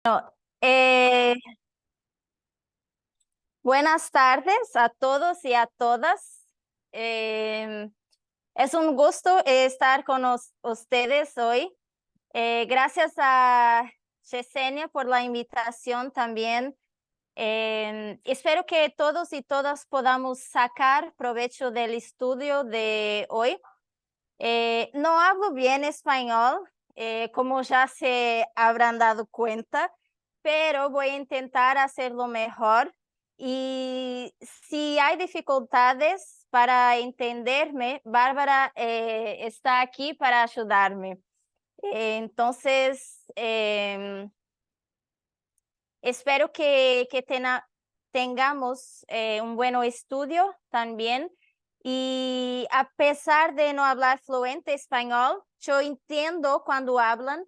No, eh, buenas tardes a todos y a todas. Es un gusto estar con ustedes hoy. Gracias a Chesenia por la invitación también. Espero que todos y todas podamos sacar provecho del estudio de hoy. No hablo bien español, como ya se habrán dado cuenta, pero voy a intentar hacerlo mejor. Y si hay dificultades para entenderme, Bárbara está aquí para ayudarme. Entonces, espero que tengamos un buen estudio también. Y a pesar de no hablar fluente español, yo entiendo cuando hablan.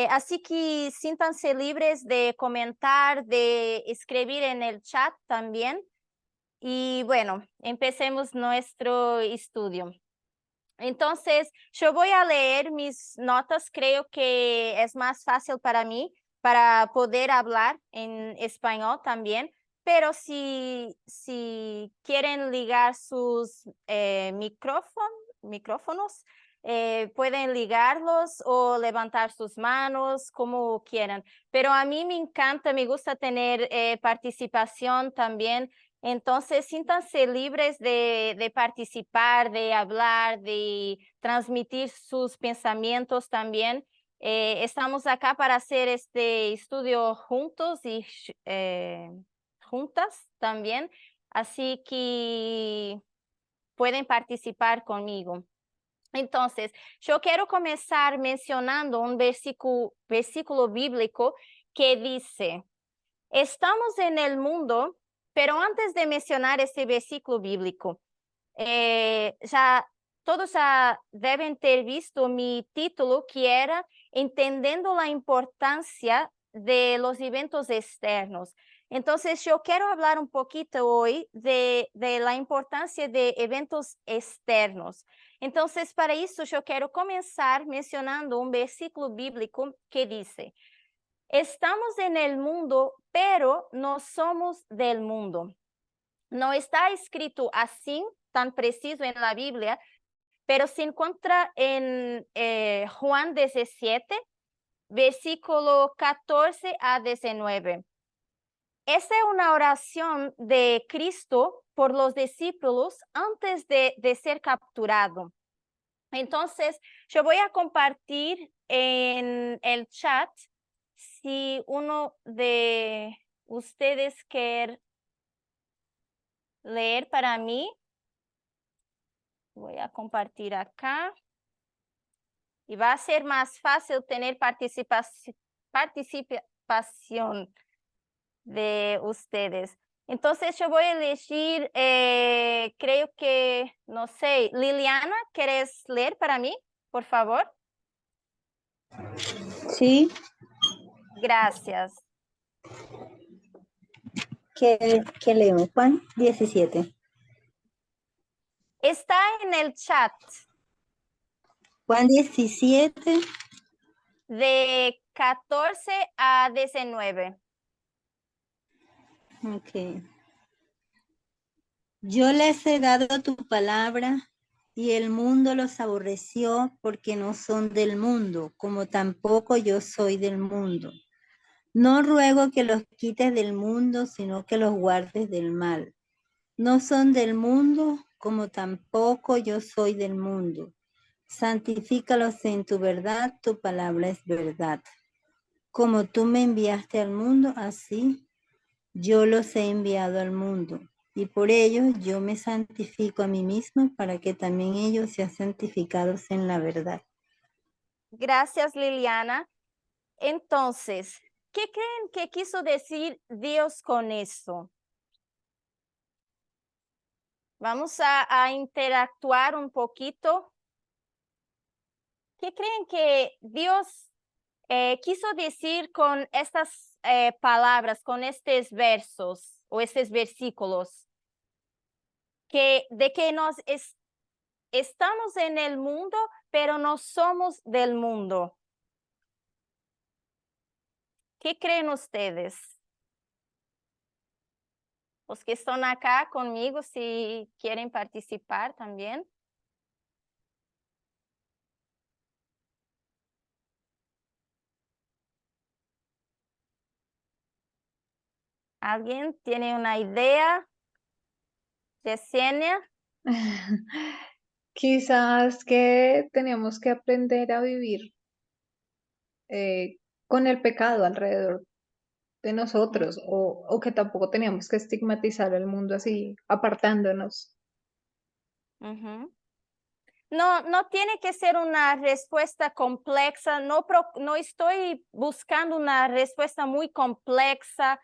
Así que siéntanse libres de comentar, de escribir en el chat también. Y bueno, empecemos nuestro estudio. Entonces, yo voy a leer mis notas, creo que es más fácil para mí para poder hablar en español también, pero si quieren ligar sus micrófonos, pueden ligarlos o levantar sus manos como quieran. Pero a mí me encanta, me gusta tener participación también. Entonces, siéntanse libres de participar, de hablar, de transmitir sus pensamientos también. Estamos acá para hacer este estudio juntos y juntas también, así que pueden participar conmigo. Entonces, yo quiero comenzar mencionando un versículo bíblico que dice: estamos en el mundo, pero antes de mencionar este versículo bíblico, todos ya deben ter visto mi título, que era Entendiendo la importancia de los eventos externos. Entonces, yo quiero hablar un poquito hoy de la importancia de eventos externos. Entonces, para eso yo quiero comenzar mencionando un versículo bíblico que dice: estamos en el mundo, pero no somos del mundo. No está escrito así, tan preciso en la Biblia, pero se encuentra en Juan 17, versículo 14 a 19. Esta es una oración de Cristo por los discípulos antes de ser capturado. Entonces, yo voy a compartir en el chat. Si uno de ustedes quiere leer para mí, voy a compartir acá. Y va a ser más fácil tener participación de ustedes. Entonces yo voy a elegir, creo que, no sé, Liliana, ¿quieres leer para mí, por favor? Sí, Gracias. ¿qué leo? Juan 17. Está en el chat Juan 17, de 14 a 19. ok. Yo les he dado tu palabra y el mundo los aborreció porque no son del mundo, como tampoco yo soy del mundo. No ruego que los quites del mundo, sino que los guardes del mal. No son del mundo, como tampoco yo soy del mundo. Santifícalos en tu verdad, tu palabra es verdad. Como tú me enviaste al mundo, así yo los he enviado al mundo. Y por ello yo me santifico a mí misma para que también ellos sean santificados en la verdad. Gracias, Liliana. Entonces, ¿qué creen que quiso decir Dios con eso? Vamos a interactuar un poquito. ¿Qué creen que Dios quiso decir con estas palabras, con estos versos o estos versículos? De que estamos en el mundo, pero no somos del mundo. ¿Qué creen ustedes? Los que están acá conmigo, si quieren participar también. ¿Alguien tiene una idea? Yesenia. Quizás que teníamos que aprender a vivir con el pecado alrededor de nosotros, o que tampoco teníamos que estigmatizar el mundo así, apartándonos. Ujú. No, no tiene que ser una respuesta compleja, no estoy buscando una respuesta muy compleja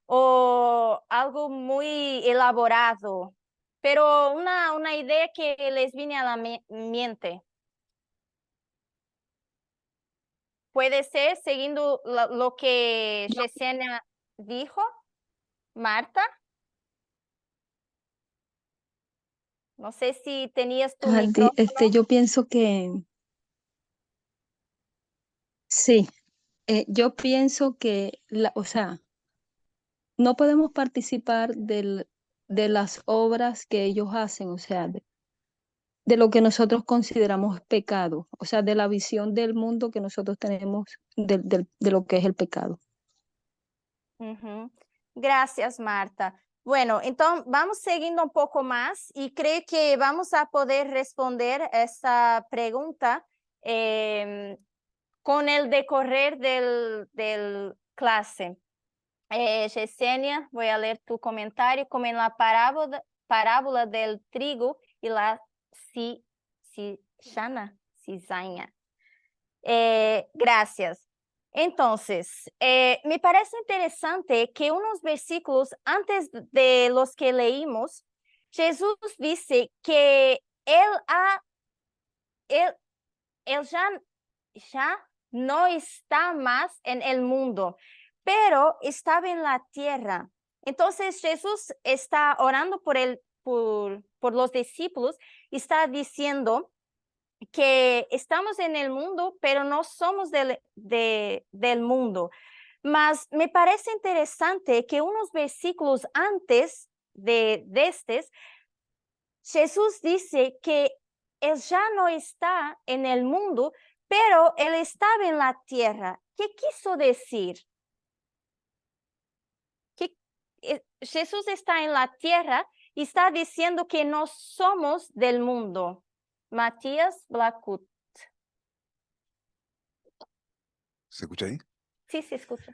o algo muy elaborado, pero una idea que les viene a la mente. Puede ser, siguiendo lo que Yesenia dijo, Marta. No sé si tenías tu micrófono. Yo pienso que sí, yo pienso que, o sea, no podemos participar de las obras que ellos hacen, o sea, de lo que nosotros consideramos pecado, o sea, de la visión del mundo que nosotros tenemos de lo que es el pecado. Uhum. Gracias, Marta. Bueno, então vamos seguindo um pouco mais e creio que vamos a poder responder essa pergunta com o decorrer del clase. Yesenia, vou a ler tu comentário como en la parábola del trigo y la cizaña. Gracias. Entonces, me parece interesante que unos versículos antes de los que leímos, Jesús dice que él ya no está más en el mundo, pero estaba en la tierra. Entonces Jesús está orando por los discípulos y está diciendo que estamos en el mundo, pero no somos del mundo. Mas me parece interesante que unos versículos antes de estos, Jesús dice que Él ya no está en el mundo, pero Él estaba en la tierra. ¿Qué quiso decir? Jesús está en la tierra y está diciendo que no somos del mundo. Matías Blackwood. ¿Se escucha ahí? Sí, se escucha.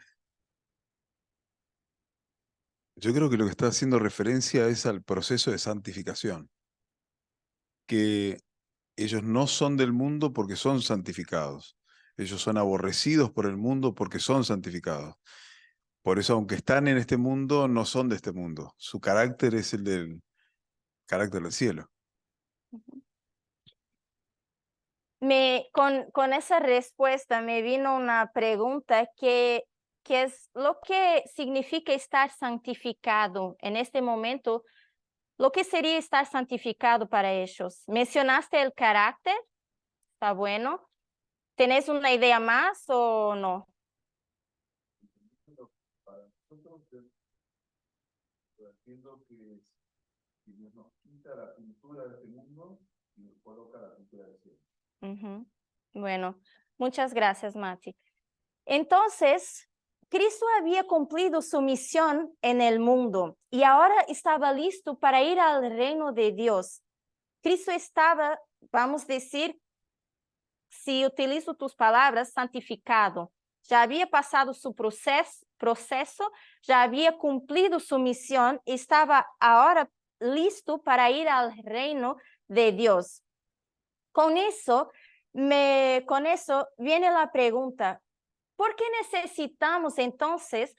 Yo creo que lo que está haciendo referencia es al proceso de santificación, que ellos no son del mundo porque son santificados. Ellos son aborrecidos por el mundo porque son santificados. Por eso, aunque están en este mundo, no son de este mundo. Su carácter es el del carácter del cielo. Con esa respuesta me vino una pregunta que es lo que significa estar santificado en este momento. Lo que sería estar santificado para ellos. ¿Mencionaste el carácter? Está bueno. ¿Tenés una idea más o no? Para nosotros, entiendo que Dios nos quita la pintura de este mundo y nos coloca la pintura del cielo. Bueno, muchas gracias, Mati. Entonces, Cristo había cumplido su misión en el mundo y ahora estaba listo para ir al reino de Dios. Cristo estaba, vamos a decir, si utilizo tus palabras, santificado. Ya había pasado su proceso, ya había cumplido su misión y estaba ahora listo para ir al reino de Dios. Con eso viene la pregunta, ¿por qué necesitamos entonces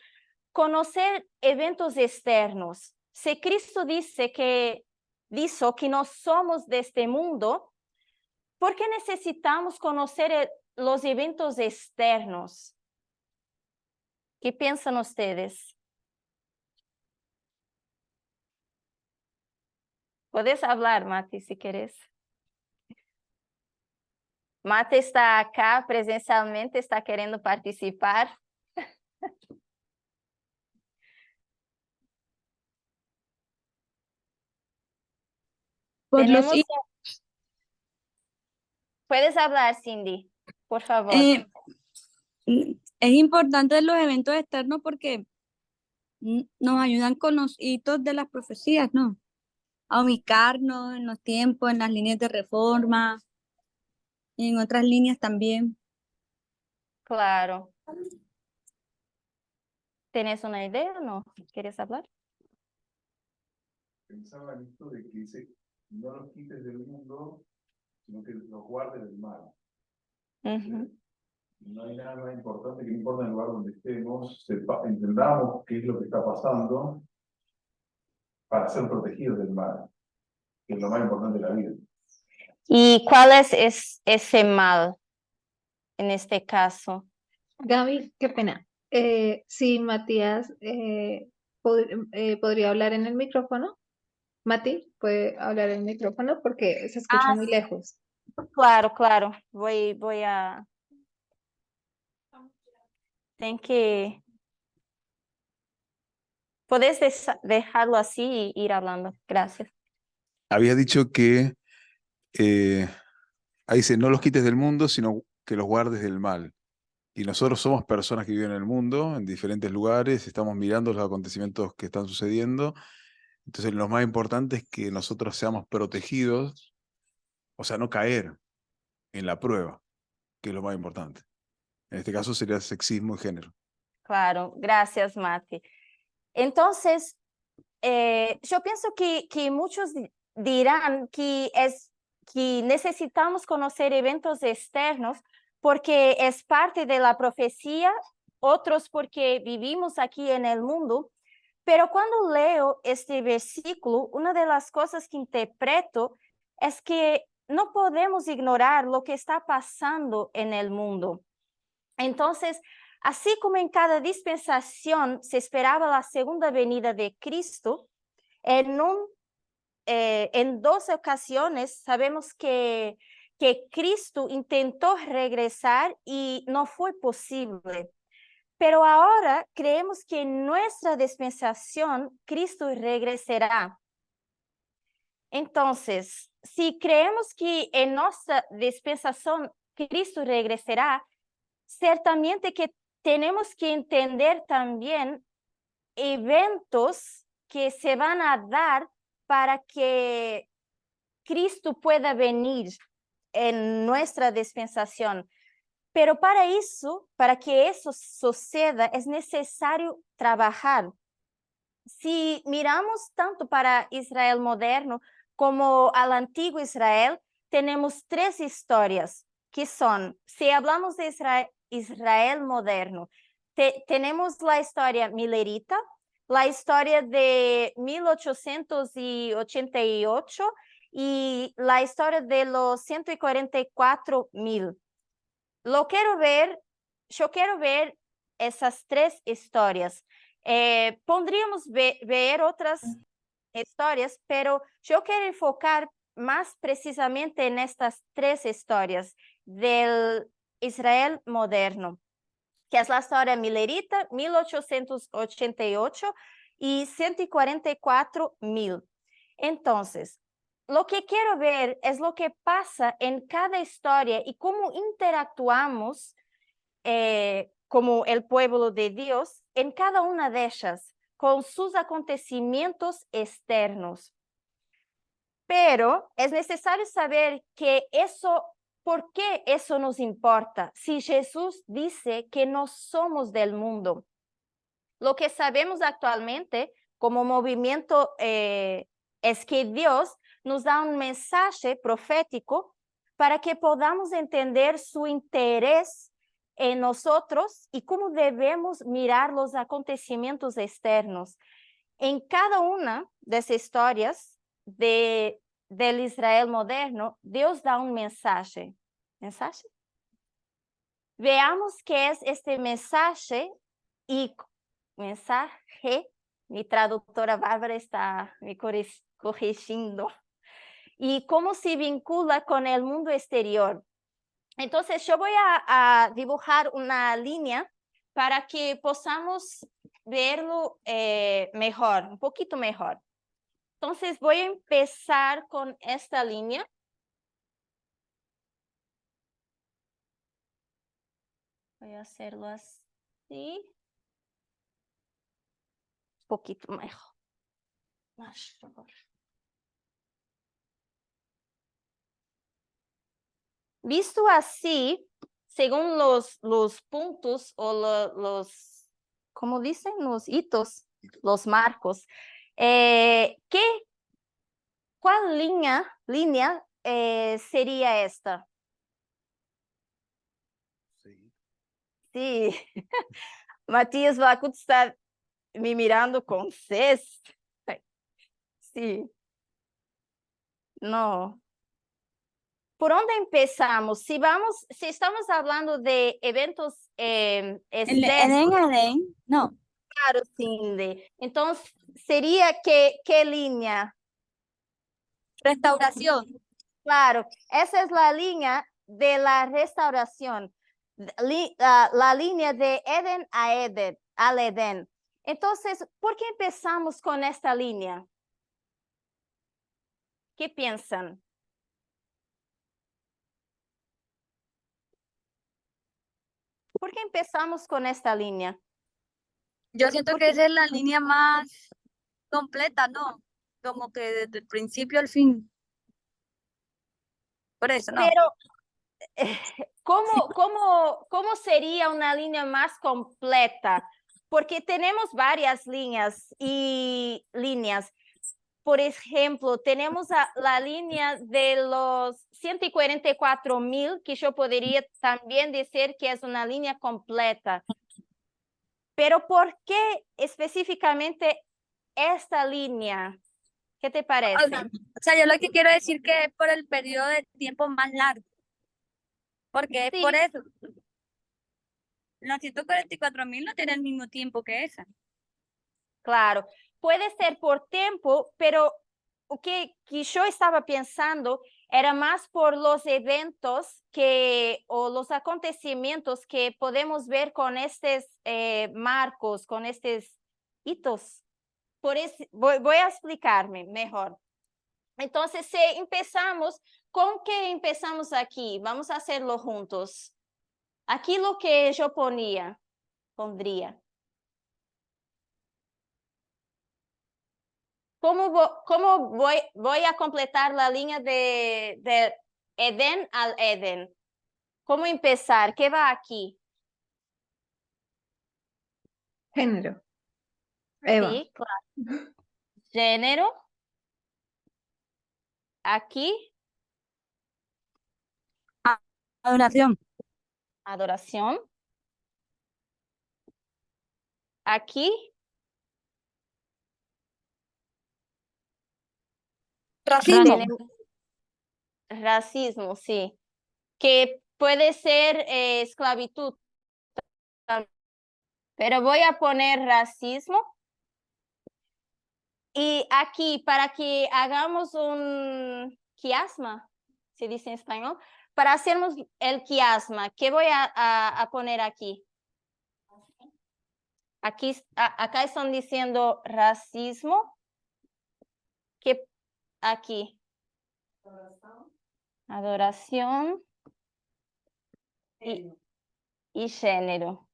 conocer eventos externos? Si Cristo dice que no somos de este mundo, ¿por qué necesitamos conocer los eventos externos? ¿Qué piensan ustedes? Puedes hablar, Mati, si quieres. Mate está acá presencialmente, está queriendo participar. Por los Tenemos... Puedes hablar, Cindy, por favor. Es importante los eventos externos porque nos ayudan con los hitos de las profecías, ¿no? A ubicarnos en los tiempos, en las líneas de reforma y en otras líneas también. Claro. ¿Tienes una idea o no? ¿Quieres hablar? Pensaba en esto de que dice, no los quites del mundo, sino que los guardes del mal. Ujú. No hay nada más importante que no importa el lugar donde estemos, entendamos qué es lo que está pasando para ser protegidos del mal, que es lo más importante de la vida. ¿Y cuál es ese mal en este caso? Gaby, qué pena. Sí, Matías, ¿podría hablar en el micrófono? Mati, ¿puede hablar en el micrófono? Porque se escucha muy lejos. Claro, claro. Voy a... Tengo que... Puedes dejarlo así y ir hablando. Gracias. Había dicho que, ahí dice, no los quites del mundo, sino que los guardes del mal. Y nosotros somos personas que viven en el mundo, en diferentes lugares, estamos mirando los acontecimientos que están sucediendo. Entonces, lo más importante es que nosotros seamos protegidos, o sea, no caer en la prueba, que es lo más importante. En este caso sería sexismo y género. Claro, gracias, Mati. Entonces, yo pienso que muchos dirán que necesitamos conocer eventos externos porque es parte de la profecía, otros porque vivimos aquí en el mundo. Pero cuando leo este versículo, una de las cosas que interpreto es que no podemos ignorar lo que está pasando en el mundo. Entonces, así como en cada dispensación se esperaba la segunda venida de Cristo, en dos ocasiones sabemos que Cristo intentó regresar y no fue posible. Pero ahora creemos que en nuestra dispensación Cristo regresará. Entonces, si creemos que en nuestra dispensación Cristo regresará, ciertamente que tenemos que entender también eventos que se van a dar para que Cristo pueda venir en nuestra dispensación. Pero para que eso suceda, es necesario trabajar. Si miramos tanto para Israel moderno como al antiguo Israel, tenemos tres historias que son, si hablamos de Israel moderno, tenemos la historia milerita, la historia de 1888 y la historia de los 144,000. Yo quiero ver esas tres historias. Podríamos ver otras historias, pero yo quiero enfocar más precisamente en estas tres historias del Israel moderno, que es la historia milerita, 1888 y 144,000. Entonces, lo que quiero ver es lo que pasa en cada historia y cómo interactuamos como el pueblo de Dios en cada una de ellas, con sus acontecimientos externos. Pero es necesario saber ¿por qué eso nos importa? Si Jesús dice que no somos del mundo. Lo que sabemos actualmente como movimiento es que Dios nos da un mensaje profético para que podamos entender su interés en nosotros y cómo debemos mirar los acontecimientos externos. En cada una de esas historias del Israel moderno, Dios da un mensaje. ¿Mensaje? Veamos qué es este mensaje y mensaje. Mi traductora Bárbara está me corrigiendo. Y cómo se vincula con el mundo exterior. Entonces yo voy a dibujar una línea para que podamos verlo mejor, un poquito mejor. Entonces voy a empezar con esta línea. Voy a hacerlo así. Un poquito mejor. Más mejor. Visto así, según los puntos o los, ¿cómo dicen? Los hitos, los marcos. ¿Cuál línea sería esta? Sí, Matías Vacut está me mirando con Cs. Sí, no. ¿Por dónde empezamos? Si estamos hablando de eventos externos, Edén, no. claro, Cindy. Entonces, sería ¿qué línea? Restauración. Claro, esa es la línea de la restauración, la línea de Edén a Edén, al Edén. Entonces, ¿por qué empezamos con esta línea? ¿Qué piensan? ¿Por qué empezamos con esta línea? Yo siento que esa es la línea más completa, ¿no? Como que desde el principio al fin. Por eso, ¿no? Pero, ¿cómo sería una línea más completa? Porque tenemos varias líneas y líneas. Por ejemplo, tenemos la línea de los 144,000, que yo podría también decir que es una línea completa. Pero ¿por qué específicamente esta línea? ¿Qué te parece? O sea, yo lo que quiero decir que es por el periodo de tiempo más largo. Porque es Sí, por eso. Los 144.000 no tienen el mismo tiempo que esa. claro. Puede ser por tiempo, pero o que yo estaba pensando era más por los eventos o los acontecimientos que podemos ver con estos marcos, con estos hitos. Por eso, voy a explicarme mejor. Entonces, si empezamos, ¿con qué empezamos aquí? Vamos a hacerlo juntos. Aquí lo que yo pondría. ¿Cómo voy a completar la línea de Edén al Edén? ¿Cómo empezar? ¿Qué va aquí? Género. Eva. Sí, claro. Género. Aquí, Adoración. adoración. Aquí, Racismo. tenemos racismo, sí. Que puede ser esclavitud. Pero voy a poner racismo. Y aquí, para que hagamos un quiasma, se dice en español, para hacernos el quiasma, ¿qué voy a poner aquí? Acá están diciendo racismo. ¿Qué aquí? Adoración y género.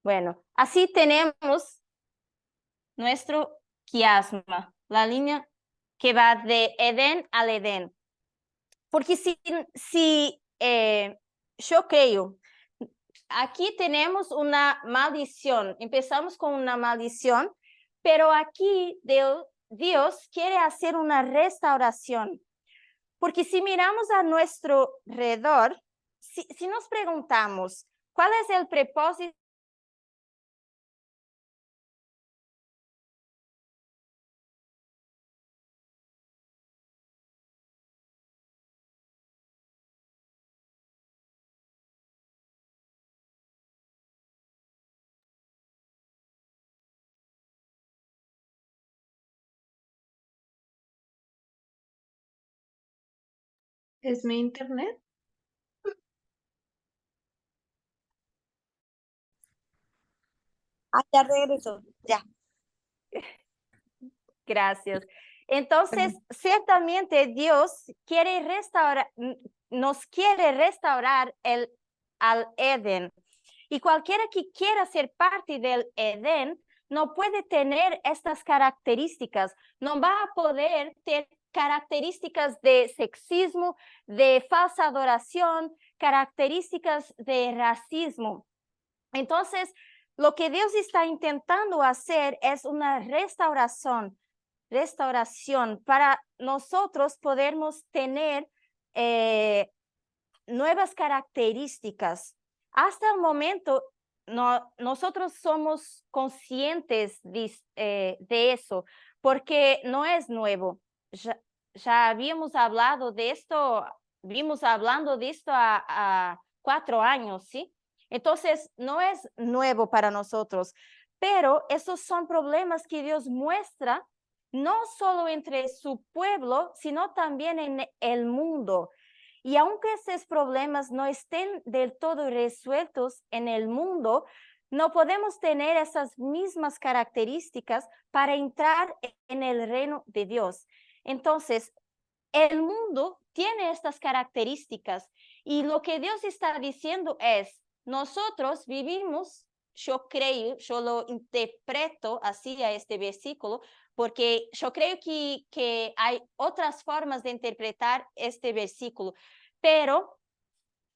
Bueno, así tenemos nuestro quiasma, la línea que va de Edén al Edén. Porque si yo creo, aquí tenemos una maldición, empezamos con una maldición, pero aquí Dios quiere hacer una restauración. Porque si miramos a nuestro alrededor, si nos preguntamos, ¿cuál es el propósito? ¿Es mi internet? Ah, ya regresó, ya. Gracias. Entonces, ciertamente Dios quiere nos quiere restaurar al Edén. Y cualquiera que quiera ser parte del Edén no puede tener estas características, no va a poder tener características de sexismo, de falsa adoración, características de racismo. Entonces, lo que Dios está intentando hacer es una restauración para nosotros podermos tener nuevas características. Hasta el momento, nosotros somos conscientes de eso, porque no es nuevo. Ya habíamos hablado de esto, vimos hablando de esto a 4 años, ¿sí? Entonces, no es nuevo para nosotros, pero esos son problemas que Dios muestra no solo entre su pueblo, sino también en el mundo. Y aunque esos problemas no estén del todo resueltos en el mundo, no podemos tener esas mismas características para entrar en el reino de Dios. Entonces, el mundo tiene estas características y lo que Dios está diciendo es, nosotros vivimos, yo creo, yo lo interpreto así a este versículo, porque yo creo que hay otras formas de interpretar este versículo, pero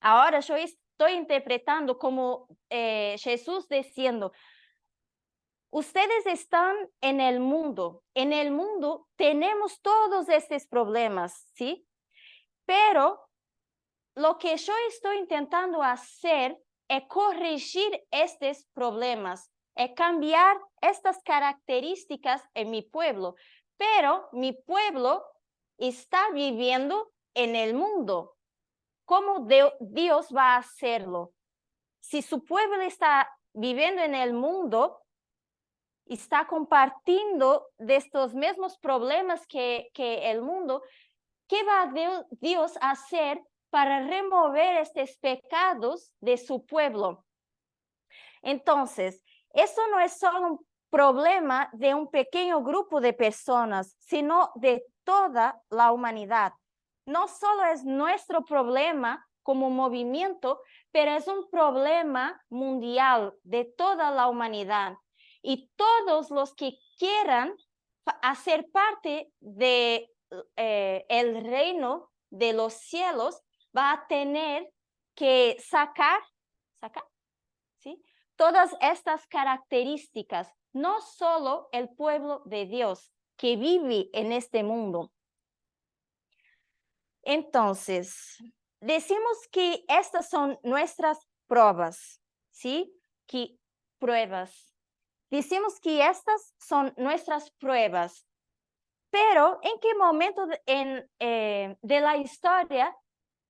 ahora yo estoy interpretando como Jesús diciendo, ustedes están en el mundo tenemos todos estos problemas, ¿sí? Pero lo que yo estoy intentando hacer es corregir estos problemas, es cambiar estas características en mi pueblo, pero mi pueblo está viviendo en el mundo. ¿Cómo Dios va a hacerlo? Si su pueblo está viviendo en el mundo, está compartiendo de estos mismos problemas que el mundo, ¿qué va Dios a hacer para remover estos pecados de su pueblo? Entonces, eso no es solo un problema de un pequeño grupo de personas, sino de toda la humanidad. No solo es nuestro problema como movimiento, pero es un problema mundial de toda la humanidad. Y todos los que quieran hacer parte de el reino de los cielos va a tener que sacar, ¿sí? Todas estas características, no solo el pueblo de Dios que vive en este mundo. Entonces, decimos que estas son nuestras pruebas, ¿sí? Pruebas. Decimos que estas son nuestras pruebas, pero ¿en qué momento de la historia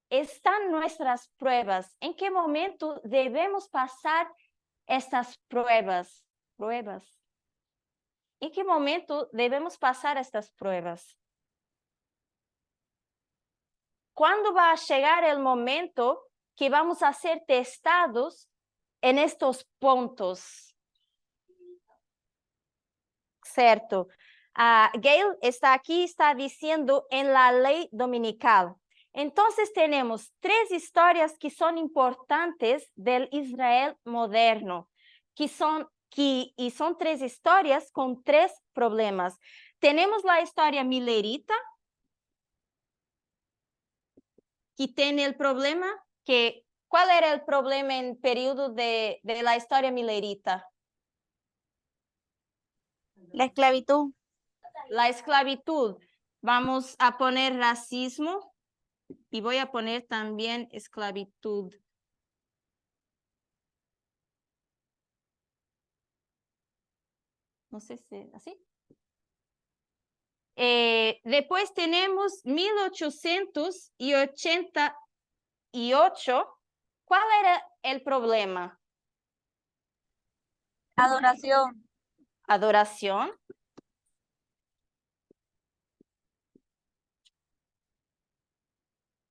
están nuestras pruebas? ¿En qué momento debemos pasar estas pruebas? ¿En qué momento debemos pasar estas pruebas? ¿Cuándo va a llegar el momento que vamos a ser testados en estos puntos? Cierto. Gail está aquí, está diciendo en la ley dominical. Entonces tenemos 3 historias que son importantes del Israel moderno, y son 3 historias con 3 problemas. Tenemos la historia milerita, que tiene el problema ¿cuál era el problema en el periodo de la historia milerita? La esclavitud. La esclavitud. Vamos a poner racismo y voy a poner también esclavitud. No sé si así. Después tenemos 1888. ¿Cuál era el problema? Adoración. Adoración.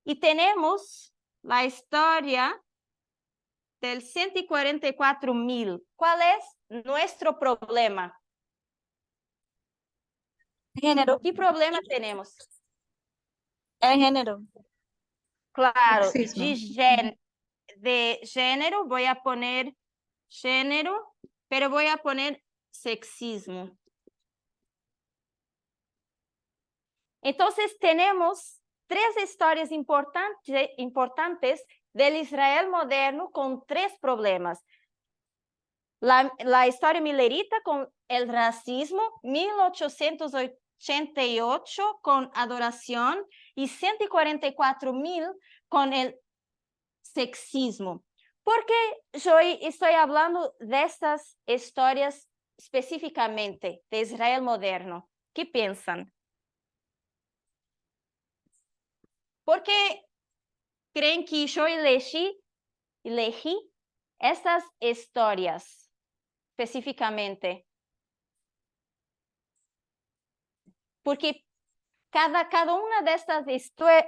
Y tenemos la historia del 144.000, ¿cuál es nuestro problema? Género. ¿Qué problema tenemos? El género. Claro, Sexismo. de género voy a poner género, pero voy a poner sexismo. Entonces tenemos tres historias importantes del Israel moderno con tres problemas. La historia milerita con el racismo, 1888 con adoración y 144.000 con el sexismo. ¿Por qué yo estoy hablando de estas historias específicamente de Israel moderno? ¿Qué piensan? ¿Por qué creen que yo elegí estas historias específicamente? Porque cada una de estas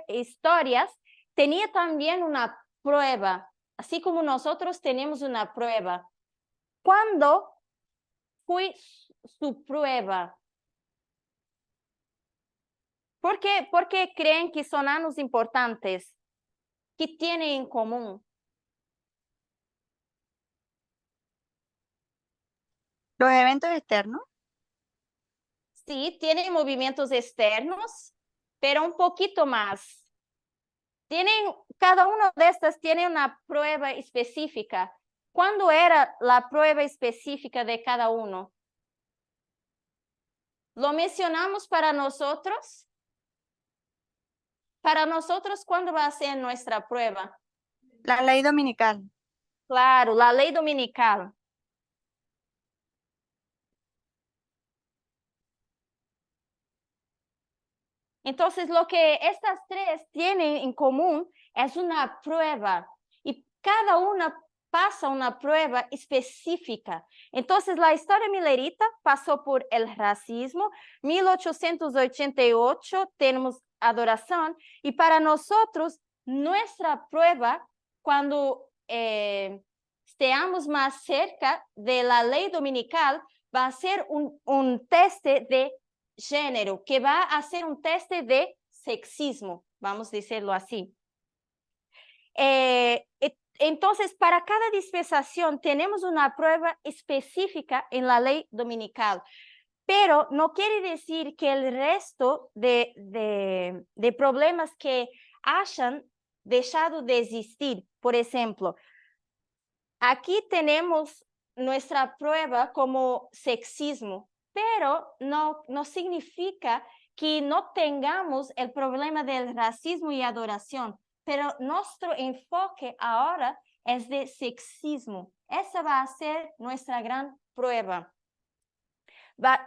historias tenía también una prueba, así como nosotros tenemos una prueba. ¿Cuándo fue su prueba? ¿Por qué creen que son años importantes? ¿Qué tienen en común? Los eventos externos. Sí, tienen movimientos externos, pero un poquito más. Cada uno de estas tiene una prueba específica. ¿Cuándo era la prueba específica de cada uno? ¿Lo mencionamos para nosotros? Para nosotros, ¿cuándo va a ser nuestra prueba? La ley dominical. Claro, la ley dominical. Entonces, lo que estas tres tienen en común es una prueba y cada una pasa una prueba específica. Entonces, la historia milerita pasó por el racismo, 1888 tenemos adoración y para nosotros, nuestra prueba, cuando estemos más cerca de la ley dominical, va a ser un test de género, que va a ser un test de sexismo, vamos a decirlo así. Entonces, para cada dispensación tenemos una prueba específica en la ley dominical, pero no quiere decir que el resto de problemas que hayan dejado de existir. Por ejemplo, aquí tenemos nuestra prueba como sexismo, pero no significa que no tengamos el problema del racismo y adoración, pero nuestro enfoque ahora es de sexismo. Esa va a ser nuestra gran prueba.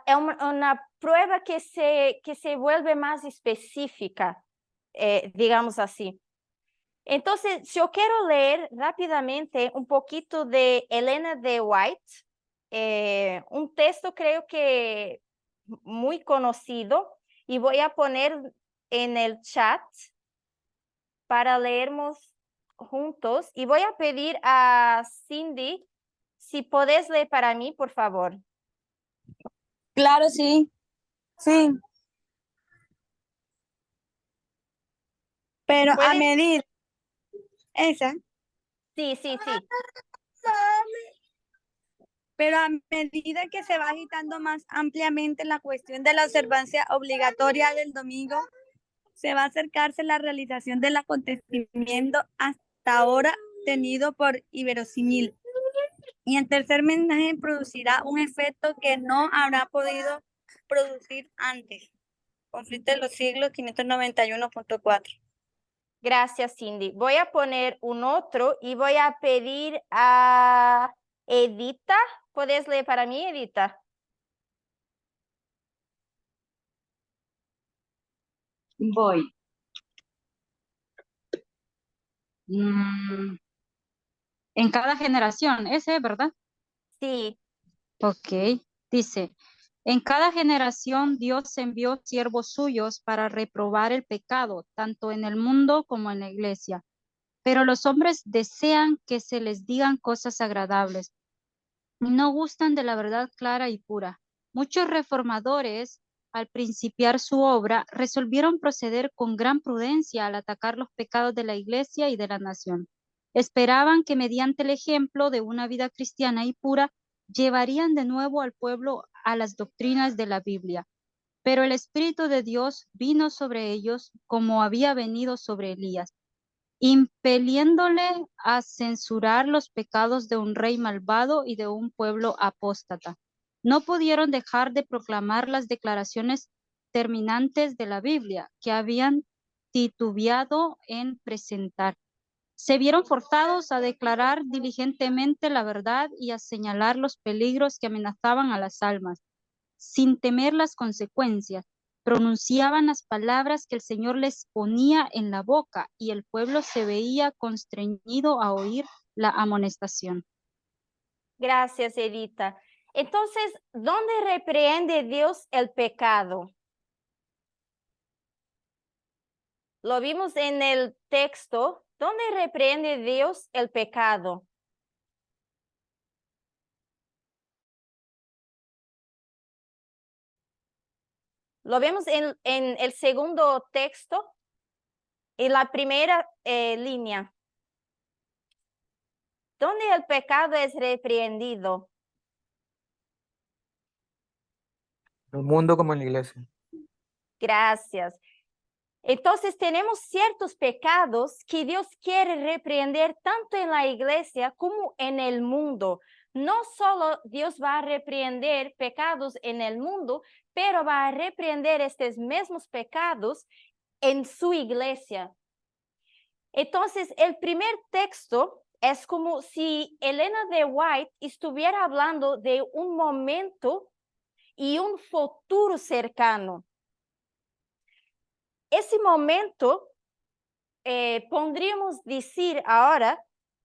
Es una prueba que se vuelve más específica, digamos así. Entonces, yo quiero leer rápidamente un poquito de Elena de White, un texto creo que muy conocido, y voy a poner en el chat para leernos juntos. Y voy a pedir a Cindy, si podés leer para mí, por favor. Claro, sí. Sí. Pero a ¿Puedes? medida, esa, Sí. pero a medida que se va agitando más ampliamente la cuestión de la observancia obligatoria del domingo, se va a acercarse la realización del acontecimiento hasta ahora tenido por inverosímil. Y en tercer mensaje producirá un efecto que no habrá podido producir antes. Conflicto de los siglos 591.4. Gracias, Cindy. Voy a poner un otro y voy a pedir a Edita. ¿Puedes leer para mí, Edita? Voy. En cada generación, ese, ¿verdad? Sí. Ok. Dice, en cada generación Dios envió siervos suyos para reprobar el pecado, tanto en el mundo como en la iglesia. pero los hombres desean que se les digan cosas agradables y no gustan de la verdad clara y pura. Muchos reformadores, al principiar su obra, resolvieron proceder con gran prudencia al atacar los pecados de la Iglesia y de la nación. Esperaban que mediante el ejemplo de una vida cristiana y pura, llevarían de nuevo al pueblo a las doctrinas de la Biblia. Pero el Espíritu de Dios vino sobre ellos como había venido sobre Elías, impeliéndole a censurar los pecados de un rey malvado y de un pueblo apóstata. No pudieron dejar de proclamar las declaraciones terminantes de la Biblia que habían titubeado en presentar. Se vieron forzados a declarar diligentemente la verdad y a señalar los peligros que amenazaban a las almas. Sin temer las consecuencias, pronunciaban las palabras que el Señor les ponía en la boca y el pueblo se veía constreñido a oír la amonestación. Gracias, Edita. Entonces, ¿dónde reprende Dios el pecado? Lo vimos en el texto. ¿Dónde reprende Dios el pecado? Lo vemos en el segundo texto, en la primera línea. ¿Dónde el pecado es reprendido? El mundo como en la iglesia. Gracias. Entonces tenemos ciertos pecados que Dios quiere reprender tanto en la iglesia como en el mundo. No solo Dios va a reprender pecados en el mundo, pero va a reprender estos mismos pecados en su iglesia. Entonces, el primer texto es como si Elena de White estuviera hablando de un momento y un futuro cercano. Ese momento, podríamos decir ahora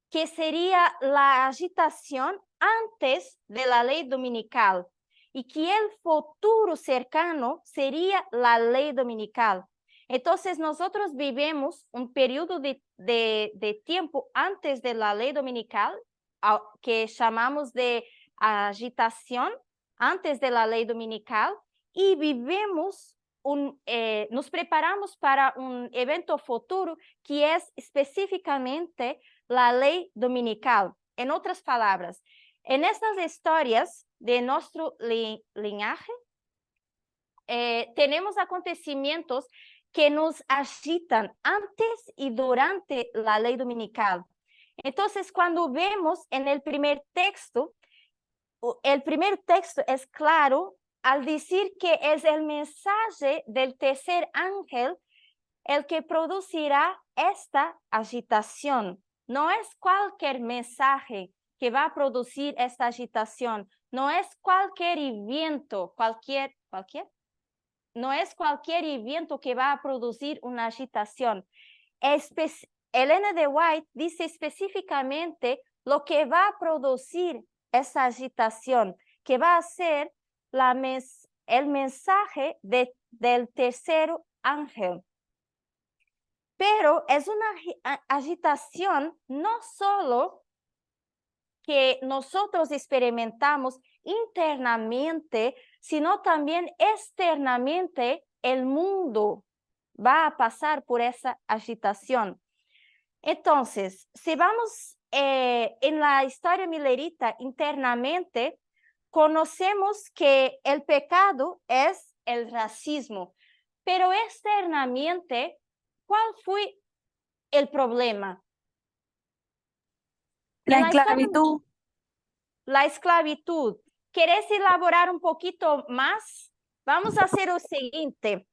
que sería la agitación antes de la ley dominical y que el futuro cercano sería la ley dominical. Entonces, nosotros vivimos un periodo de tiempo antes de la ley dominical, que llamamos de agitación antes de la ley dominical, y vivimos nos preparamos para un evento futuro que es específicamente la ley dominical. En otras palabras, en estas historias de nuestro linaje, tenemos acontecimientos que nos agitan antes y durante la ley dominical. Entonces, cuando vemos en el primer texto es claro al decir que es el mensaje del tercer ángel el que producirá esta agitación. No es cualquier mensaje que va a producir esta agitación. No es cualquier evento, no es cualquier evento que va a producir una agitación. Elena de White dice específicamente lo que va a producir esa agitación, que va a ser el mensaje del tercer ángel. Pero es una agitación no solo que nosotros experimentamos internamente, sino también externamente el mundo va a pasar por esa agitación. Entonces, si vamos en la historia milerita internamente, conocemos que el pecado es el racismo, pero externamente, ¿cuál fue el problema? La esclavitud. La esclavitud. ¿Quieres elaborar un poquito más? Vamos a hacer lo siguiente.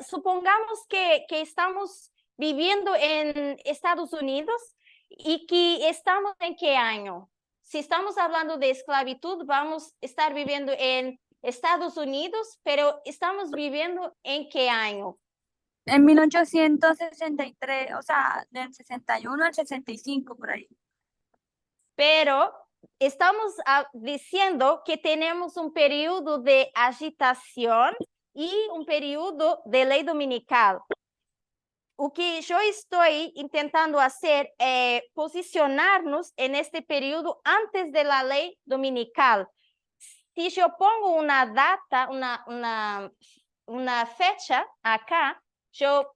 Supongamos que estamos viviendo en Estados Unidos y que estamos en qué año. Si estamos hablando de esclavitud, vamos a estar viviendo en Estados Unidos, pero estamos viviendo en qué año. En 1863, o sea, del 61 al 65, por ahí. Pero estamos diciendo que tenemos un periodo de agitación y un periodo de ley dominical. o que eu estou tentando fazer é posicionar-nos neste período antes da lei dominical. Se eu pongo uma data, uma fecha acá, eu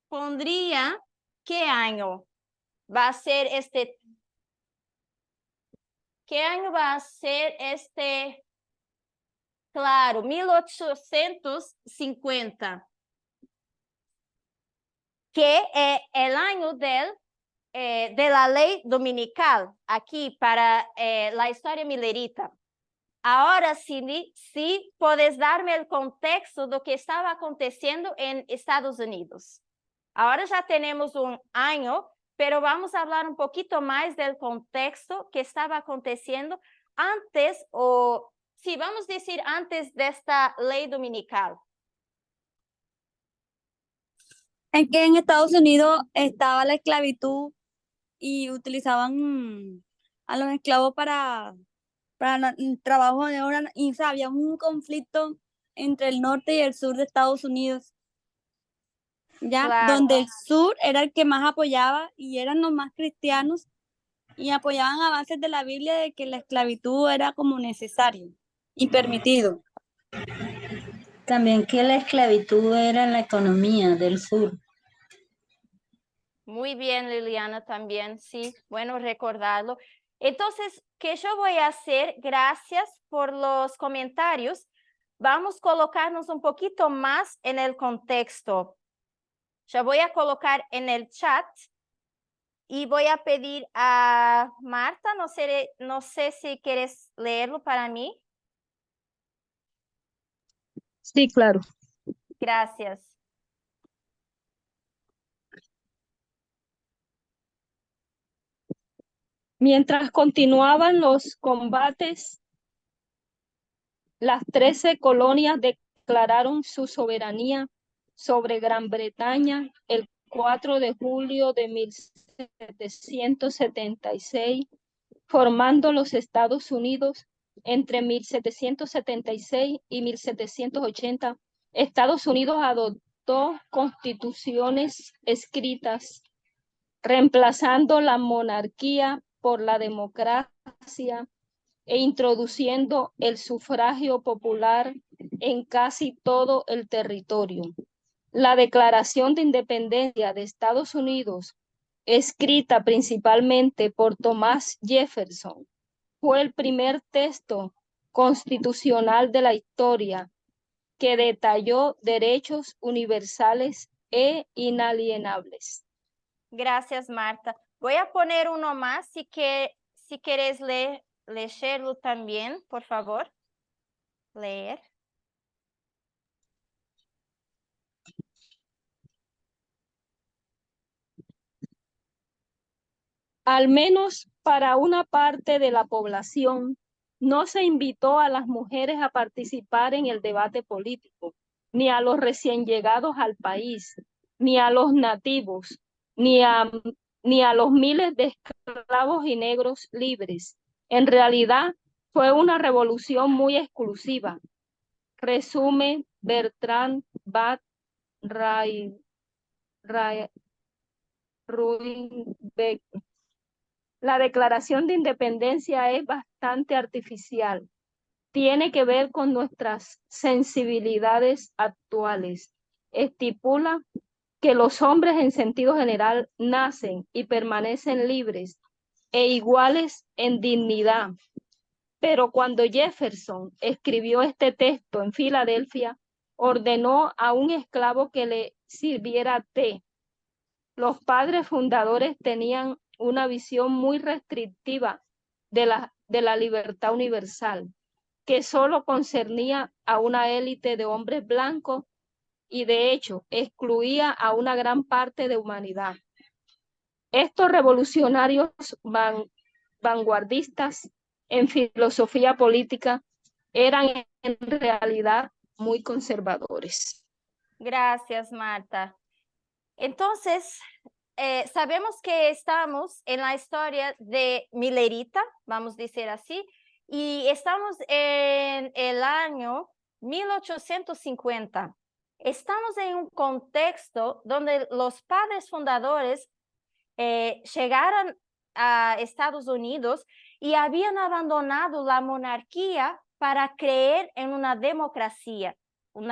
pondria que ano vai ser este. Que ano vai ser este? Claro, 1850. Que é o ano de la lei dominical, aqui para a história milerita. Agora, sí, puedes darme o contexto do que estava acontecendo em Estados Unidos. Agora já temos ano, pero vamos falar pouquinho mais do contexto que estava acontecendo antes, ou sí, vamos dizer antes desta lei dominical. Es que en Estados Unidos estaba la esclavitud y utilizaban a los esclavos para trabajo de hora, y o sea, había un conflicto entre el norte y el sur de Estados Unidos, ya, Claro. donde el sur era el que más apoyaba y eran los más cristianos y apoyaban a bases de la Biblia de que la esclavitud era como necesario y permitido. También que la esclavitud era la economía del sur. Muy bien, Liliana, también, sí, bueno recordarlo. Entonces, ¿qué yo voy a hacer? Gracias por los comentarios. Vamos a colocarnos un poquito más en el contexto. Ya voy a colocar en el chat y voy a pedir a Marta, no sé si quieres leerlo para mí. Sí, claro. Gracias. Mientras continuaban los combates, las 13 colonias declararon su soberanía sobre Gran Bretaña el 4 de julio de 1776, formando los Estados Unidos. Entre 1776 y 1780, Estados Unidos adoptó constituciones escritas, reemplazando la monarquía por la democracia e introduciendo el sufragio popular en casi todo el territorio. La Declaración de Independencia de Estados Unidos, escrita principalmente por Thomas Jefferson, fue el primer texto constitucional de la historia que detalló derechos universales e inalienables. Gracias, Marta. Voy a poner uno más si quieres leerlo también, por favor. Leer. Al menos para una parte de la población, no se invitó a las mujeres a participar en el debate político, ni a los recién llegados al país, ni a los nativos, ni a los miles de esclavos y negros libres. En realidad, fue una revolución muy exclusiva. Resume Bertrand Bat Ruinbeck. La Declaración de Independencia es bastante artificial. Tiene que ver con nuestras sensibilidades actuales. Estipula que los hombres en sentido general nacen y permanecen libres e iguales en dignidad. Pero cuando Jefferson escribió este texto en Filadelfia, ordenó a un esclavo que le sirviera té. Los padres fundadores tenían una visión muy restrictiva de la libertad universal, que solo concernía a una élite de hombres blancos y de hecho excluía a una gran parte de humanidad. Estos revolucionarios vanguardistas en filosofía política eran en realidad muy conservadores. Gracias, Marta. Entonces, sabemos que estamos en la historia de Milerita, vamos a decir así, y estamos en el año 1850. estamos en un contexto donde los padres fundadores llegaron a Estados Unidos y habían abandonado la monarquía para creer en una democracia. En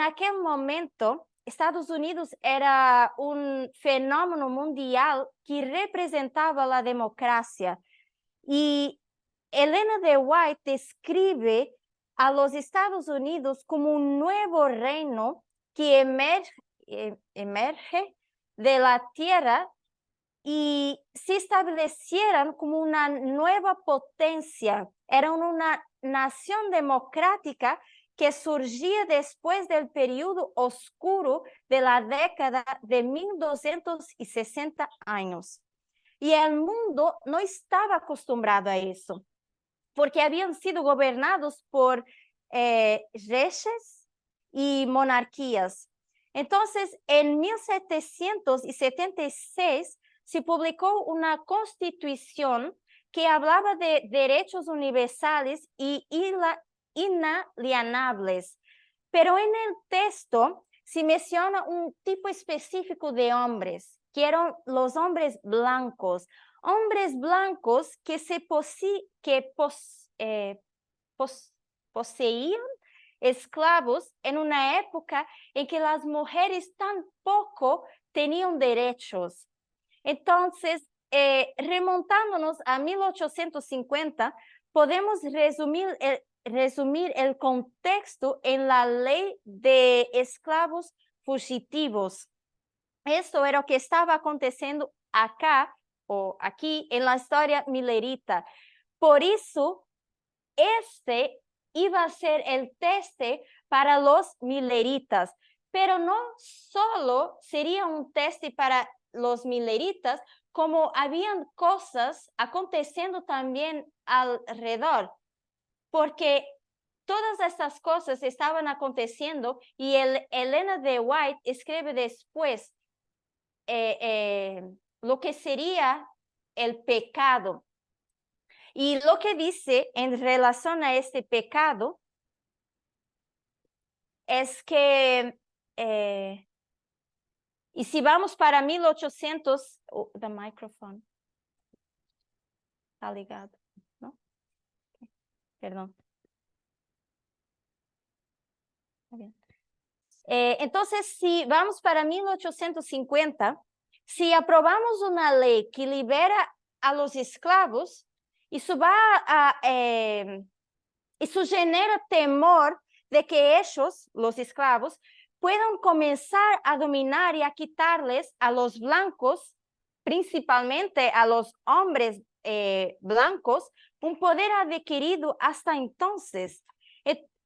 aquel momento, Estados Unidos era un fenómeno mundial que representaba la democracia. Y Elena de White describe a los Estados Unidos como un nuevo reino que emerge de la tierra y se establecieran como una nueva potencia. Era una nación democrática que surgía después del periodo oscuro de la década de 1260 años. Y el mundo no estaba acostumbrado a eso, porque habían sido gobernados por reyes y monarquías. Entonces, en 1776 se publicó una constitución que hablaba de derechos universales y inalienables. Pero en el texto se menciona un tipo específico de hombres, que eran los hombres blancos que poseían esclavos en una época en que las mujeres tampoco tenían derechos. Entonces, remontándonos a 1850, podemos resumir el contexto en la ley de esclavos fugitivos. Esto era lo que estaba aconteciendo acá o aquí en la historia milerita. Por eso, este iba a ser el teste para los mileritas, pero no solo sería un teste para los mileritas, como habían cosas aconteciendo también alrededor, porque todas estas cosas estaban aconteciendo y Elena de White escribe después lo que sería el pecado. Y lo que dice en relación a este pecado es que, y si vamos para 1800, the microphone está ligado, ¿no? Perdón. Entonces, si vamos para 1850, si aprobamos una ley que libera a los esclavos, eso genera temor de que ellos, los esclavos, puedan comenzar a dominar y a quitarles a los blancos, principalmente a los hombres blancos, un poder adquirido hasta entonces.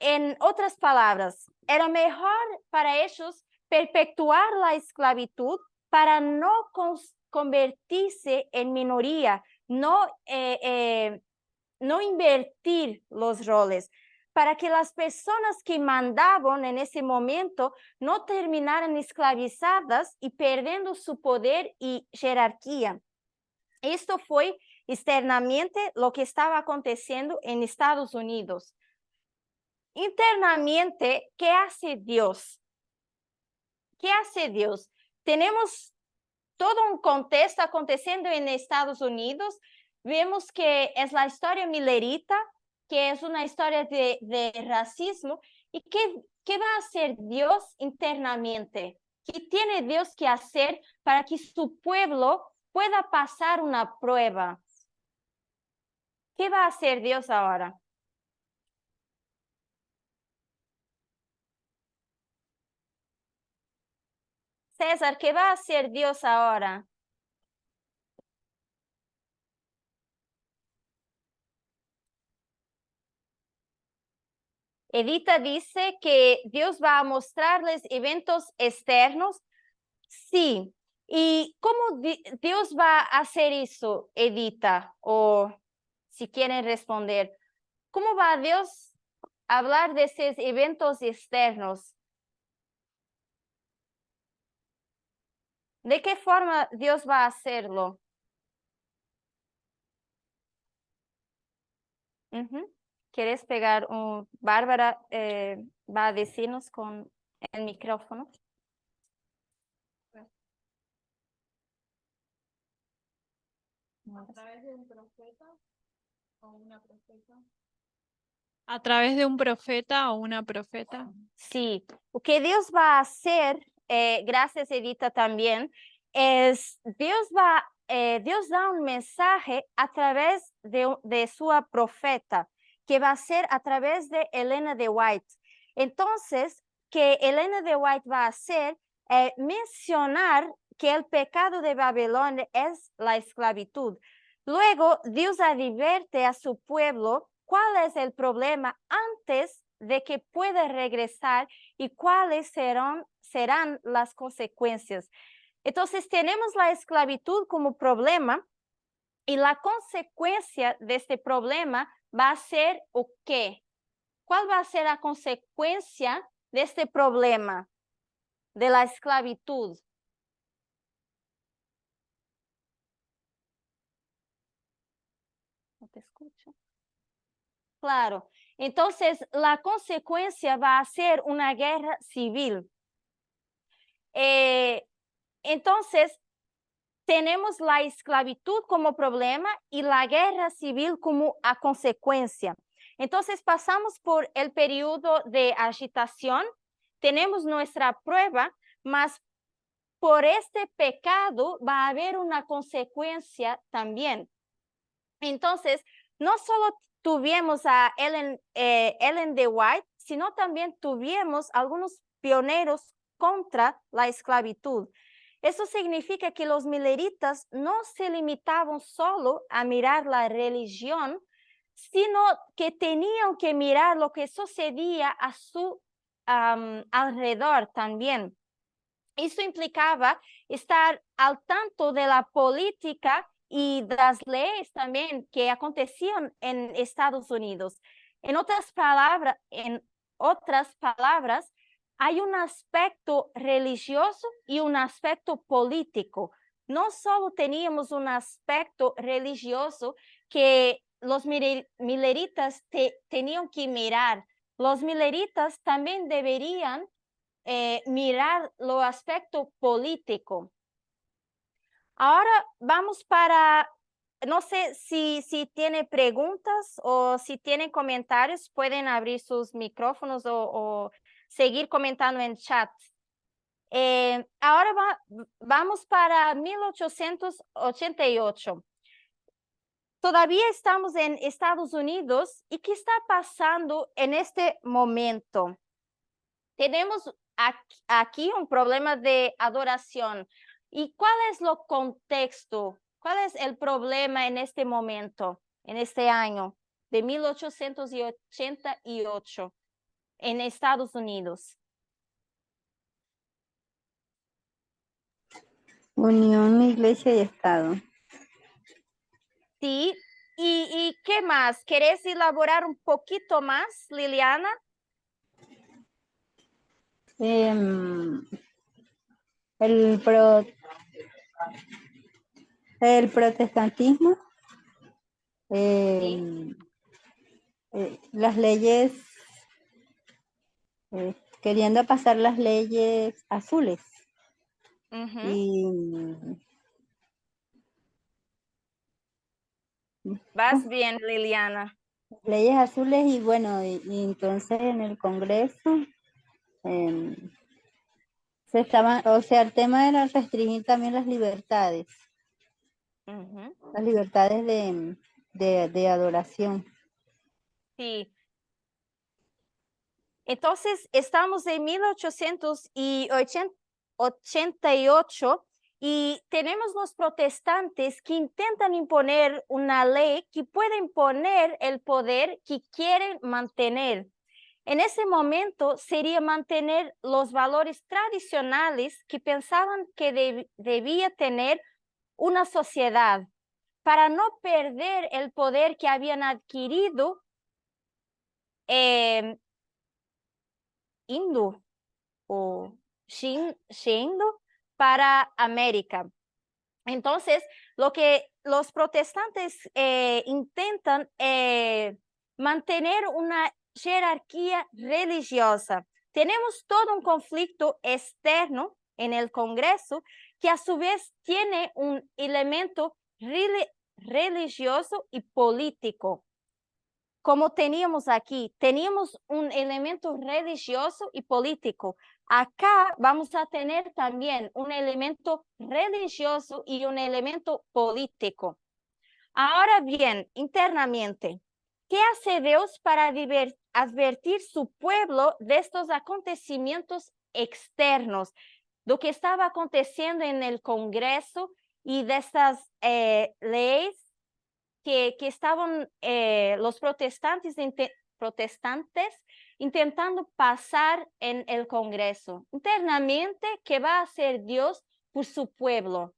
En otras palabras, era mejor para ellos perpetuar la esclavitud para no convertirse en minoría, no invertir los roles, para que las personas que mandaban en ese momento no terminaran esclavizadas y perdiendo su poder y jerarquía. Esto fue externamente lo que estaba aconteciendo en Estados Unidos. Internamente, ¿qué hace Dios? ¿Qué hace Dios? Tenemos todo un contexto aconteciendo en Estados Unidos. Vemos que es la historia milerita, que es una historia de racismo. ¿Y qué va a hacer Dios internamente? ¿Qué tiene Dios que hacer para que su pueblo pueda pasar una prueba? ¿Qué va a hacer Dios ahora? César, ¿qué va a hacer Dios ahora? Edita dice que Dios va a mostrarles eventos externos. Sí. ¿Y cómo Dios va a hacer eso, Edita? O si quieren responder, ¿cómo va Dios a hablar de esos eventos externos? ¿De qué forma Dios va a hacerlo? ¿Quieres pegar un... Bárbara va a decirnos con el micrófono. ¿A través de un profeta o una profeta? ¿A través de un profeta o una profeta? Sí, lo que Dios va a hacer, gracias Edita también, es Dios da un mensaje a través de su profeta, que va a ser a través de Elena de White. Entonces, que Elena de White va a hacer mencionar que el pecado de Babilonia es la esclavitud. Luego, Dios advierte a su pueblo cuál es el problema antes de que pueda regresar y cuáles serán las consecuencias. Entonces, tenemos la esclavitud como problema y la consecuencia de este problema va a ser ¿o qué? ¿Cuál va a ser la consecuencia de este problema de la esclavitud? No te escucho. Claro. Entonces, la consecuencia va a ser una guerra civil. Entonces, tenemos la esclavitud como problema y la guerra civil como a consecuencia. Entonces, pasamos por el periodo de agitación, tenemos nuestra prueba, mas por este pecado va a haber una consecuencia también. Entonces, no solo tuvimos a Ellen de White, sino también tuvimos algunos pioneros contra la esclavitud. Eso significa que los mileritas no se limitaban solo a mirar la religión, sino que tenían que mirar lo que sucedía a su alrededor también. Eso implicaba estar al tanto de la política y de las leyes también que acontecían en Estados Unidos. En otras palabras, hay un aspecto religioso y un aspecto político. No solo teníamos un aspecto religioso que los mileritas tenían que mirar, los mileritas también deberían mirar los aspectos políticos. Ahora vamos para, no sé si tiene preguntas o si tienen comentarios, pueden abrir sus micrófonos o seguir comentando en chat. Ahora vamos para 1888. Todavía estamos en Estados Unidos. ¿Y qué está pasando en este momento? Tenemos aquí un problema de adoración. ¿Y cuál es el contexto? ¿Cuál es el problema en este momento, en este año de 1888 en Estados Unidos? Unión, iglesia y Estado. Sí. ¿Y qué más? ¿Querés elaborar un poquito más, Liliana? El protestantismo, las leyes, queriendo pasar las leyes azules. Y vas bien, Liliana. Leyes azules y bueno, y entonces en el Congreso el tema era restringir también las libertades. Las libertades de adoración. Sí. Entonces, estamos en 1888 y tenemos los protestantes que intentan imponer una ley que puede imponer el poder que quieren mantener. En ese momento sería mantener los valores tradicionales que pensaban que debía tener una sociedad para no perder el poder que habían adquirido Indo o Shindo para América. Entonces, lo que los protestantes intentan mantener una jerarquía religiosa. Tenemos todo un conflicto externo en el Congreso que a su vez tiene un elemento religioso y político. Como teníamos aquí, teníamos un elemento religioso y político. Acá vamos a tener también un elemento religioso y un elemento político. Ahora bien, internamente, ¿qué hace Dios para advertir su pueblo de estos acontecimientos externos? Lo que estaba aconteciendo en el Congreso y de estas leyes que estaban los protestantes intentando pasar en el Congreso. Internamente, ¿qué va a hacer Dios por su pueblo?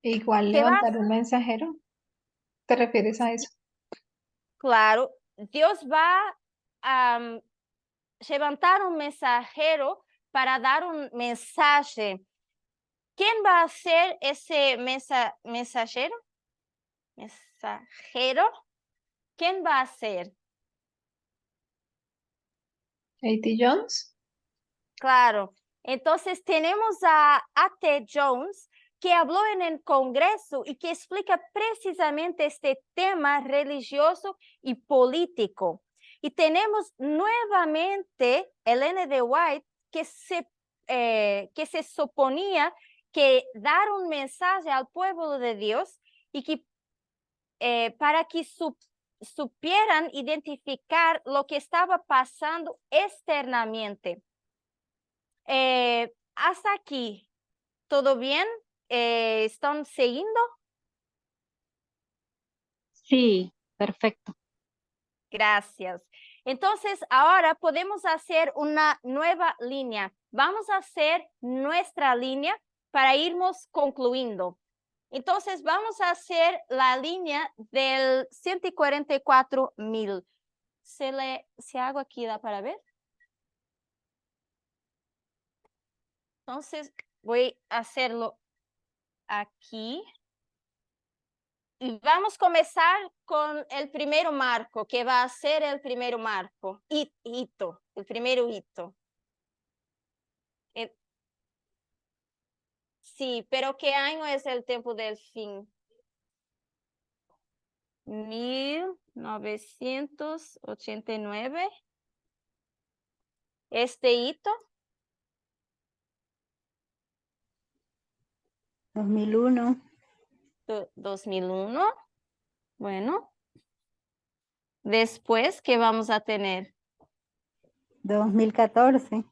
Igual ¿Qué va a levantar un mensajero. ¿Te refieres a eso? Claro, Dios va a levantar un mensajero para dar un mensaje. ¿Quién va a ser ese mensajero? ¿Mensajero? ¿Quién va a ser? A.T. Jones. Claro. Entonces tenemos a A.T. Jones que habló en el Congreso y que explica precisamente este tema religioso y político. Y tenemos nuevamente Ellen de White que se suponía que dar un mensaje al pueblo de Dios y que para que supieran identificar lo que estaba pasando externamente. Hasta aquí, ¿todo bien? ¿Están siguiendo? Sí, perfecto. Gracias. Entonces, ahora podemos hacer una nueva línea. Vamos a hacer nuestra línea para irnos concluyendo. Entonces, vamos a hacer la línea del 144,000. ¿Se hago aquí da para ver? Entonces, voy a hacerlo aquí. Y vamos a comenzar con el primer marco, que va a ser el primer marco, hito, el primer hito. Sí, pero ¿qué año es el tiempo del fin? 1989. Este hito, 2001, 2001. Bueno, después, ¿qué vamos a tener? 2014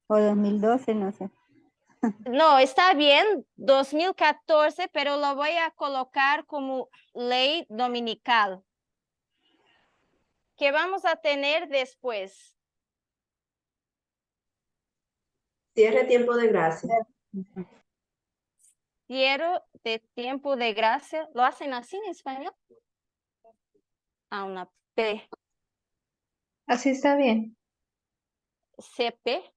o 2012, no sé. No, está bien, 2014, pero lo voy a colocar como ley dominical. ¿Qué vamos a tener después? Cierre tiempo de gracia. Cierre de tiempo de gracia. ¿Lo hacen así en español? Una P. Así está bien. CP.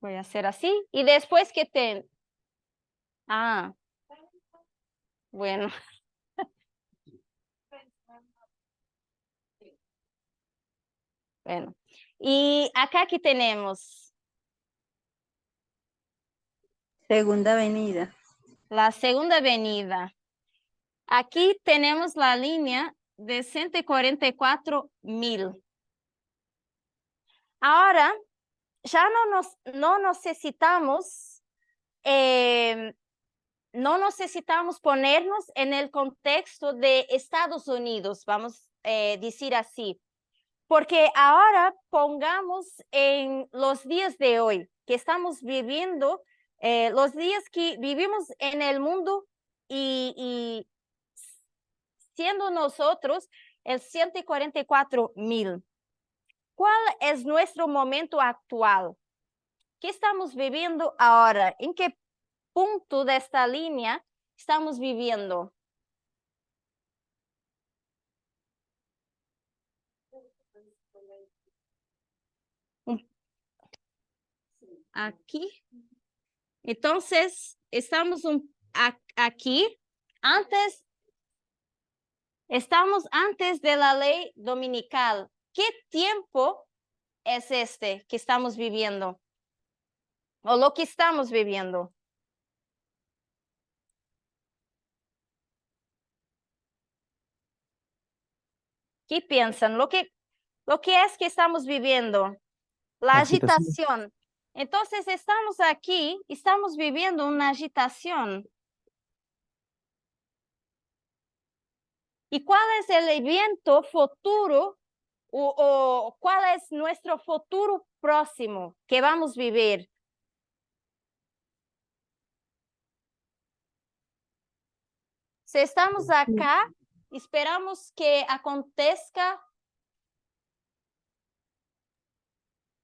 Voy a hacer así. Y después que ten. Bueno. Bueno. Y acá que tenemos Segunda avenida. la segunda avenida. Aquí tenemos la línea de 144,000. Ahora, ya no necesitamos no necesitamos ponernos en el contexto de Estados Unidos, vamos a decir así, porque ahora pongamos en los días de hoy, que estamos viviendo, los días que vivimos en el mundo y siendo nosotros el 144,000. ¿Cuál es nuestro momento actual? ¿Qué estamos viviendo ahora? ¿En qué punto de esta línea estamos viviendo? Aquí. Entonces, estamos aquí antes, estamos antes de la ley dominical. ¿Qué tiempo es este que estamos viviendo? O lo que estamos viviendo. ¿Qué piensan? Lo que es que estamos viviendo. La agitación. Entonces estamos aquí, estamos viviendo una agitación. ¿Y cuál es el evento futuro o cuál es nuestro futuro próximo que vamos a vivir? Si estamos acá, esperamos que acontezca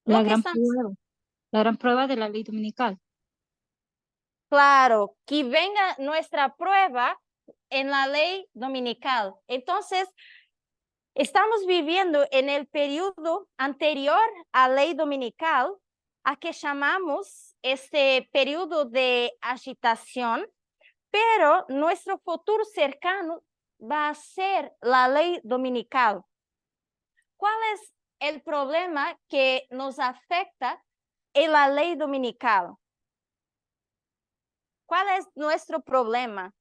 La lo que gran estamos... prueba, la gran prueba de la ley dominical. Claro, que venga nuestra prueba en la ley dominical. Entonces, estamos viviendo en el periodo anterior a ley dominical, a que llamamos este periodo de agitación, pero nuestro futuro cercano va a ser la ley dominical. ¿Cuál es el problema que nos afecta en la ley dominical? ¿Cuál es nuestro problema?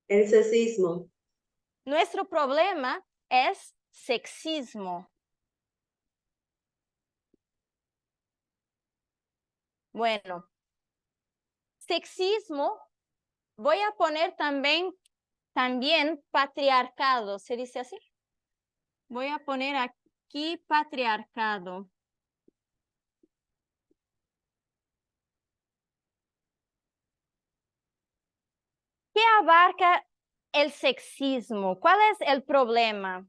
El sexismo. Nuestro problema es sexismo. Bueno, sexismo, voy a poner también patriarcado, ¿se dice así? Voy a poner aquí patriarcado. ¿Qué abarca el sexismo? ¿Cuál es el problema?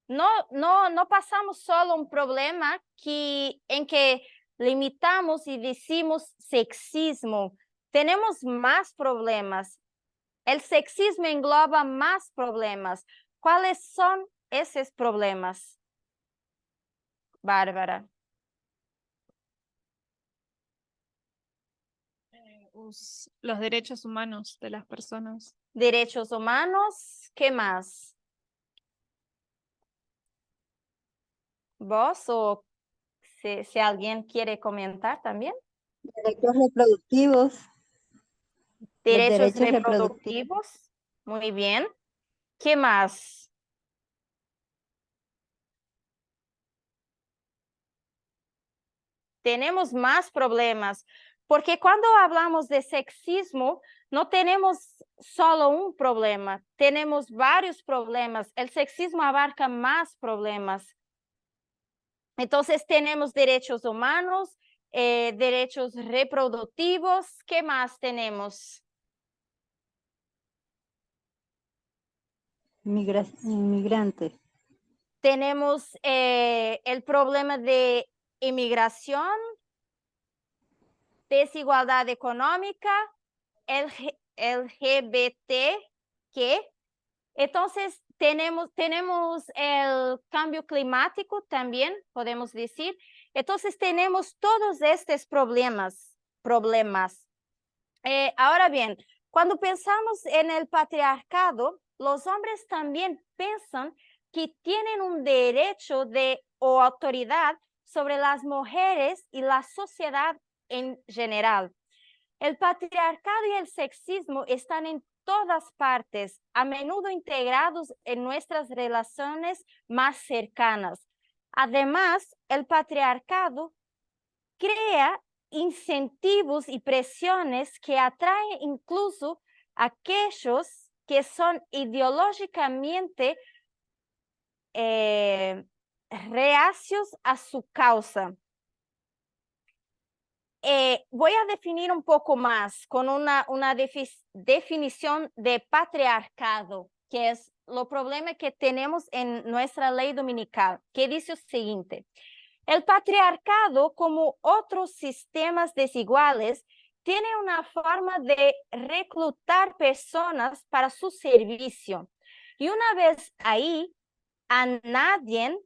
No pasamos solo un problema en que limitamos y decimos sexismo. Tenemos más problemas. El sexismo engloba más problemas. ¿Cuáles son esos problemas, Bárbara? Los derechos humanos de las personas. Derechos humanos, ¿qué más? ¿Vos o si alguien quiere comentar también? Derechos reproductivos. Derechos reproductivos. Muy bien. ¿Qué más? Tenemos más problemas, porque cuando hablamos de sexismo, no tenemos solo un problema, tenemos varios problemas. El sexismo abarca más problemas. Entonces tenemos derechos humanos, derechos reproductivos. ¿Qué más tenemos? Inmigrantes. Tenemos el problema de inmigración, desigualdad económica, LGBT, ¿qué? Entonces tenemos el cambio climático también, podemos decir. Entonces tenemos todos estos problemas. Ahora bien, cuando pensamos en el patriarcado, los hombres también piensan que tienen un derecho o autoridad sobre las mujeres y la sociedad en general. El patriarcado y el sexismo están en todas partes, a menudo integrados en nuestras relaciones más cercanas. Además, el patriarcado crea incentivos y presiones que atraen incluso a aquellos que son ideológicamente reacios a su causa. Voy a definir un poco más con una definición de patriarcado, que es lo problema que tenemos en nuestra ley dominical, que dice lo siguiente: el patriarcado, como otros sistemas desiguales, tiene una forma de reclutar personas para su servicio. Y una vez ahí, a nadie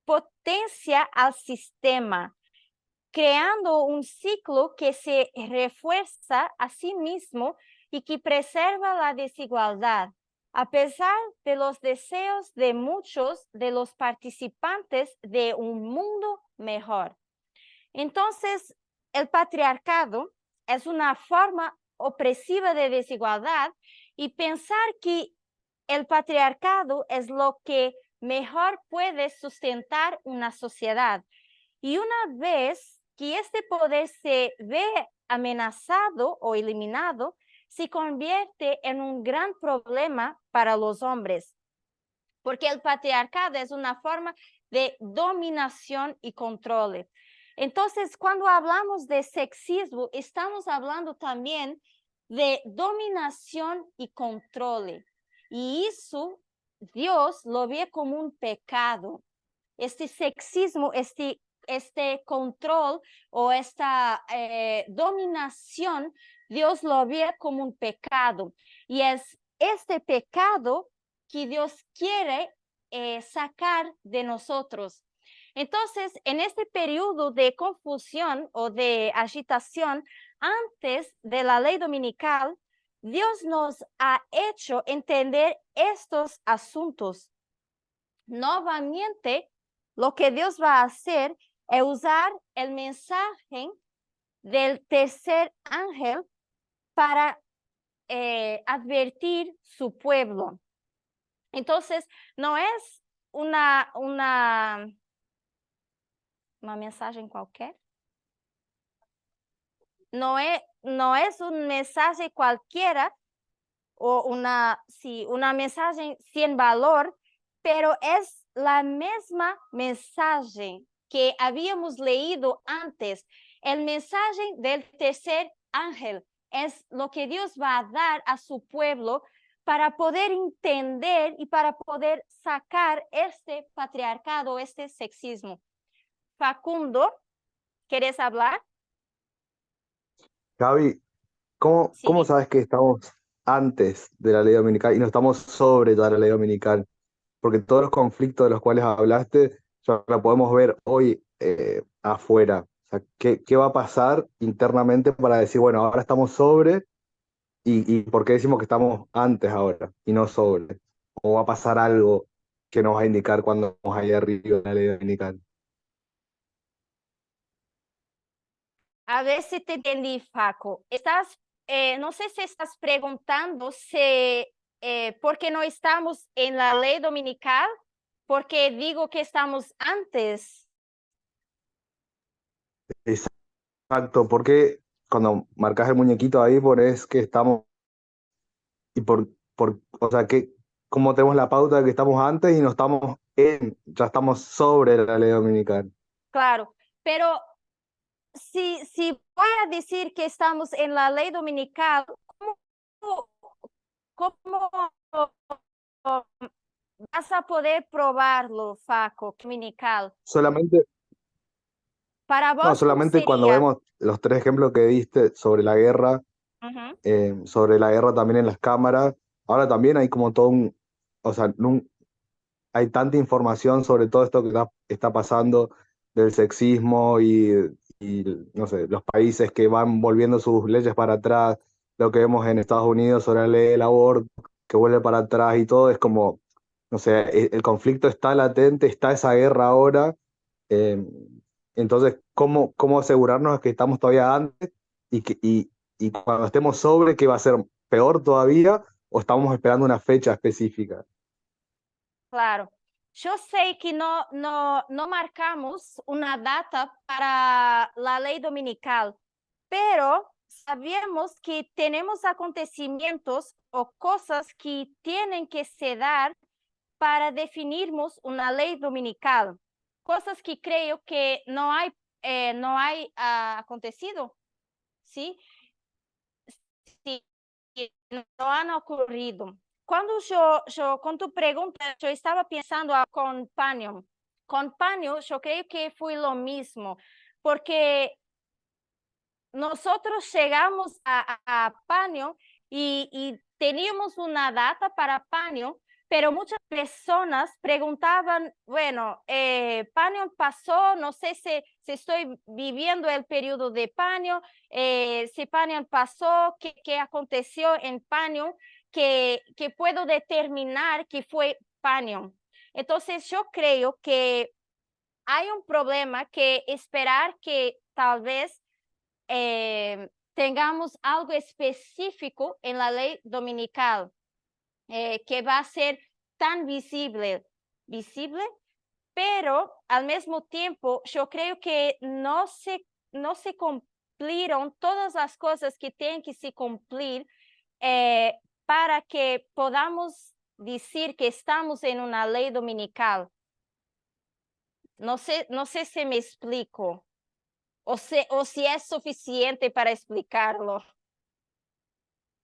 potencia al sistema, creando un ciclo que se refuerza a sí mismo y que preserva la desigualdad, a pesar de los deseos de muchos de los participantes de un mundo mejor. Entonces, el patriarcado es una forma opresiva de desigualdad y pensar que el patriarcado es lo que mejor puede sustentar una sociedad. Y una vez que este poder se ve amenazado o eliminado, se convierte en un gran problema para los hombres, porque el patriarcado es una forma de dominación y control. Entonces, cuando hablamos de sexismo, estamos hablando también de dominación y control. Y eso Dios lo ve como un pecado. Este sexismo, este control o esta dominación, Dios lo ve como un pecado. Y es este pecado que Dios quiere sacar de nosotros. Entonces, en este periodo de confusión o de agitación antes de la ley dominical, Dios nos ha hecho entender estos asuntos. Nuevamente, lo que Dios va a hacer es usar el mensaje del tercer ángel para advertir su pueblo. Entonces, no es una mensaje cualquier. No es un mensaje cualquiera o una mensaje sin valor, pero es la misma mensaje que habíamos leído antes. El mensaje del tercer ángel es lo que Dios va a dar a su pueblo para poder entender y para poder sacar este patriarcado, este sexismo. Facundo, ¿quieres hablar? Gaby, ¿cómo Sí. sabes que estamos antes de la ley dominical y no estamos sobre toda la ley dominical? Porque todos los conflictos de los cuales hablaste ya lo podemos ver hoy afuera. O sea, ¿qué va a pasar internamente para decir, bueno, ahora estamos sobre y por qué decimos que estamos antes ahora y no sobre? ¿O va a pasar algo que nos va a indicar cuando estamos ahí arriba en la ley dominical? A ver si te entendí, Faco. No sé si estás preguntando por qué no estamos en la ley dominical, porque digo que estamos antes. Exacto, porque cuando marcas el muñequito ahí pones que estamos y o sea, cómo tenemos la pauta de que estamos antes y no estamos ya estamos sobre la ley dominical. Claro, pero si voy a decir que estamos en la ley dominical, ¿cómo vas a poder probarlo, Faco, dominical? Solamente, Para no, vos, ¿cómo solamente cuando sería? vemos los tres ejemplos que diste sobre la guerra, sobre la guerra también en las cámaras, ahora también hay como todo o sea, hay tanta información sobre todo esto que está pasando del sexismo y, no sé, los países que van volviendo sus leyes para atrás, lo que vemos en Estados Unidos sobre la ley del aborto, que vuelve para atrás y todo, es como, no sé, el conflicto está latente, está esa guerra ahora, eh, entonces, ¿cómo asegurarnos que estamos todavía antes y cuando estemos sobre, que va a ser peor todavía o estamos esperando una fecha específica? Claro. Yo sé que no marcamos una data para la ley dominical, pero sabemos que tenemos acontecimientos o cosas que tienen que se dar para definirnos una ley dominical. Cosas que creo que no hay acontecido, ¿sí? Sí, no han ocurrido. Cuando con tu pregunta, yo estaba pensando con Panio. Con Panio, yo creo que fue lo mismo, porque nosotros llegamos a Panio y teníamos una data para Panio, pero muchas personas preguntaban, bueno, Panion pasó, no sé si estoy viviendo el periodo de Panion, si Panion pasó, qué aconteció en Panion, que puedo determinar que fue Panion. Entonces yo creo que hay un problema que esperar que tal vez tengamos algo específico en la ley dominical que va a ser tan visible, pero al mismo tiempo yo creo que no se cumplieron todas las cosas que tienen que se cumplir para que podamos decir que estamos en una ley dominical. No sé si me explico o si es suficiente para explicarlo.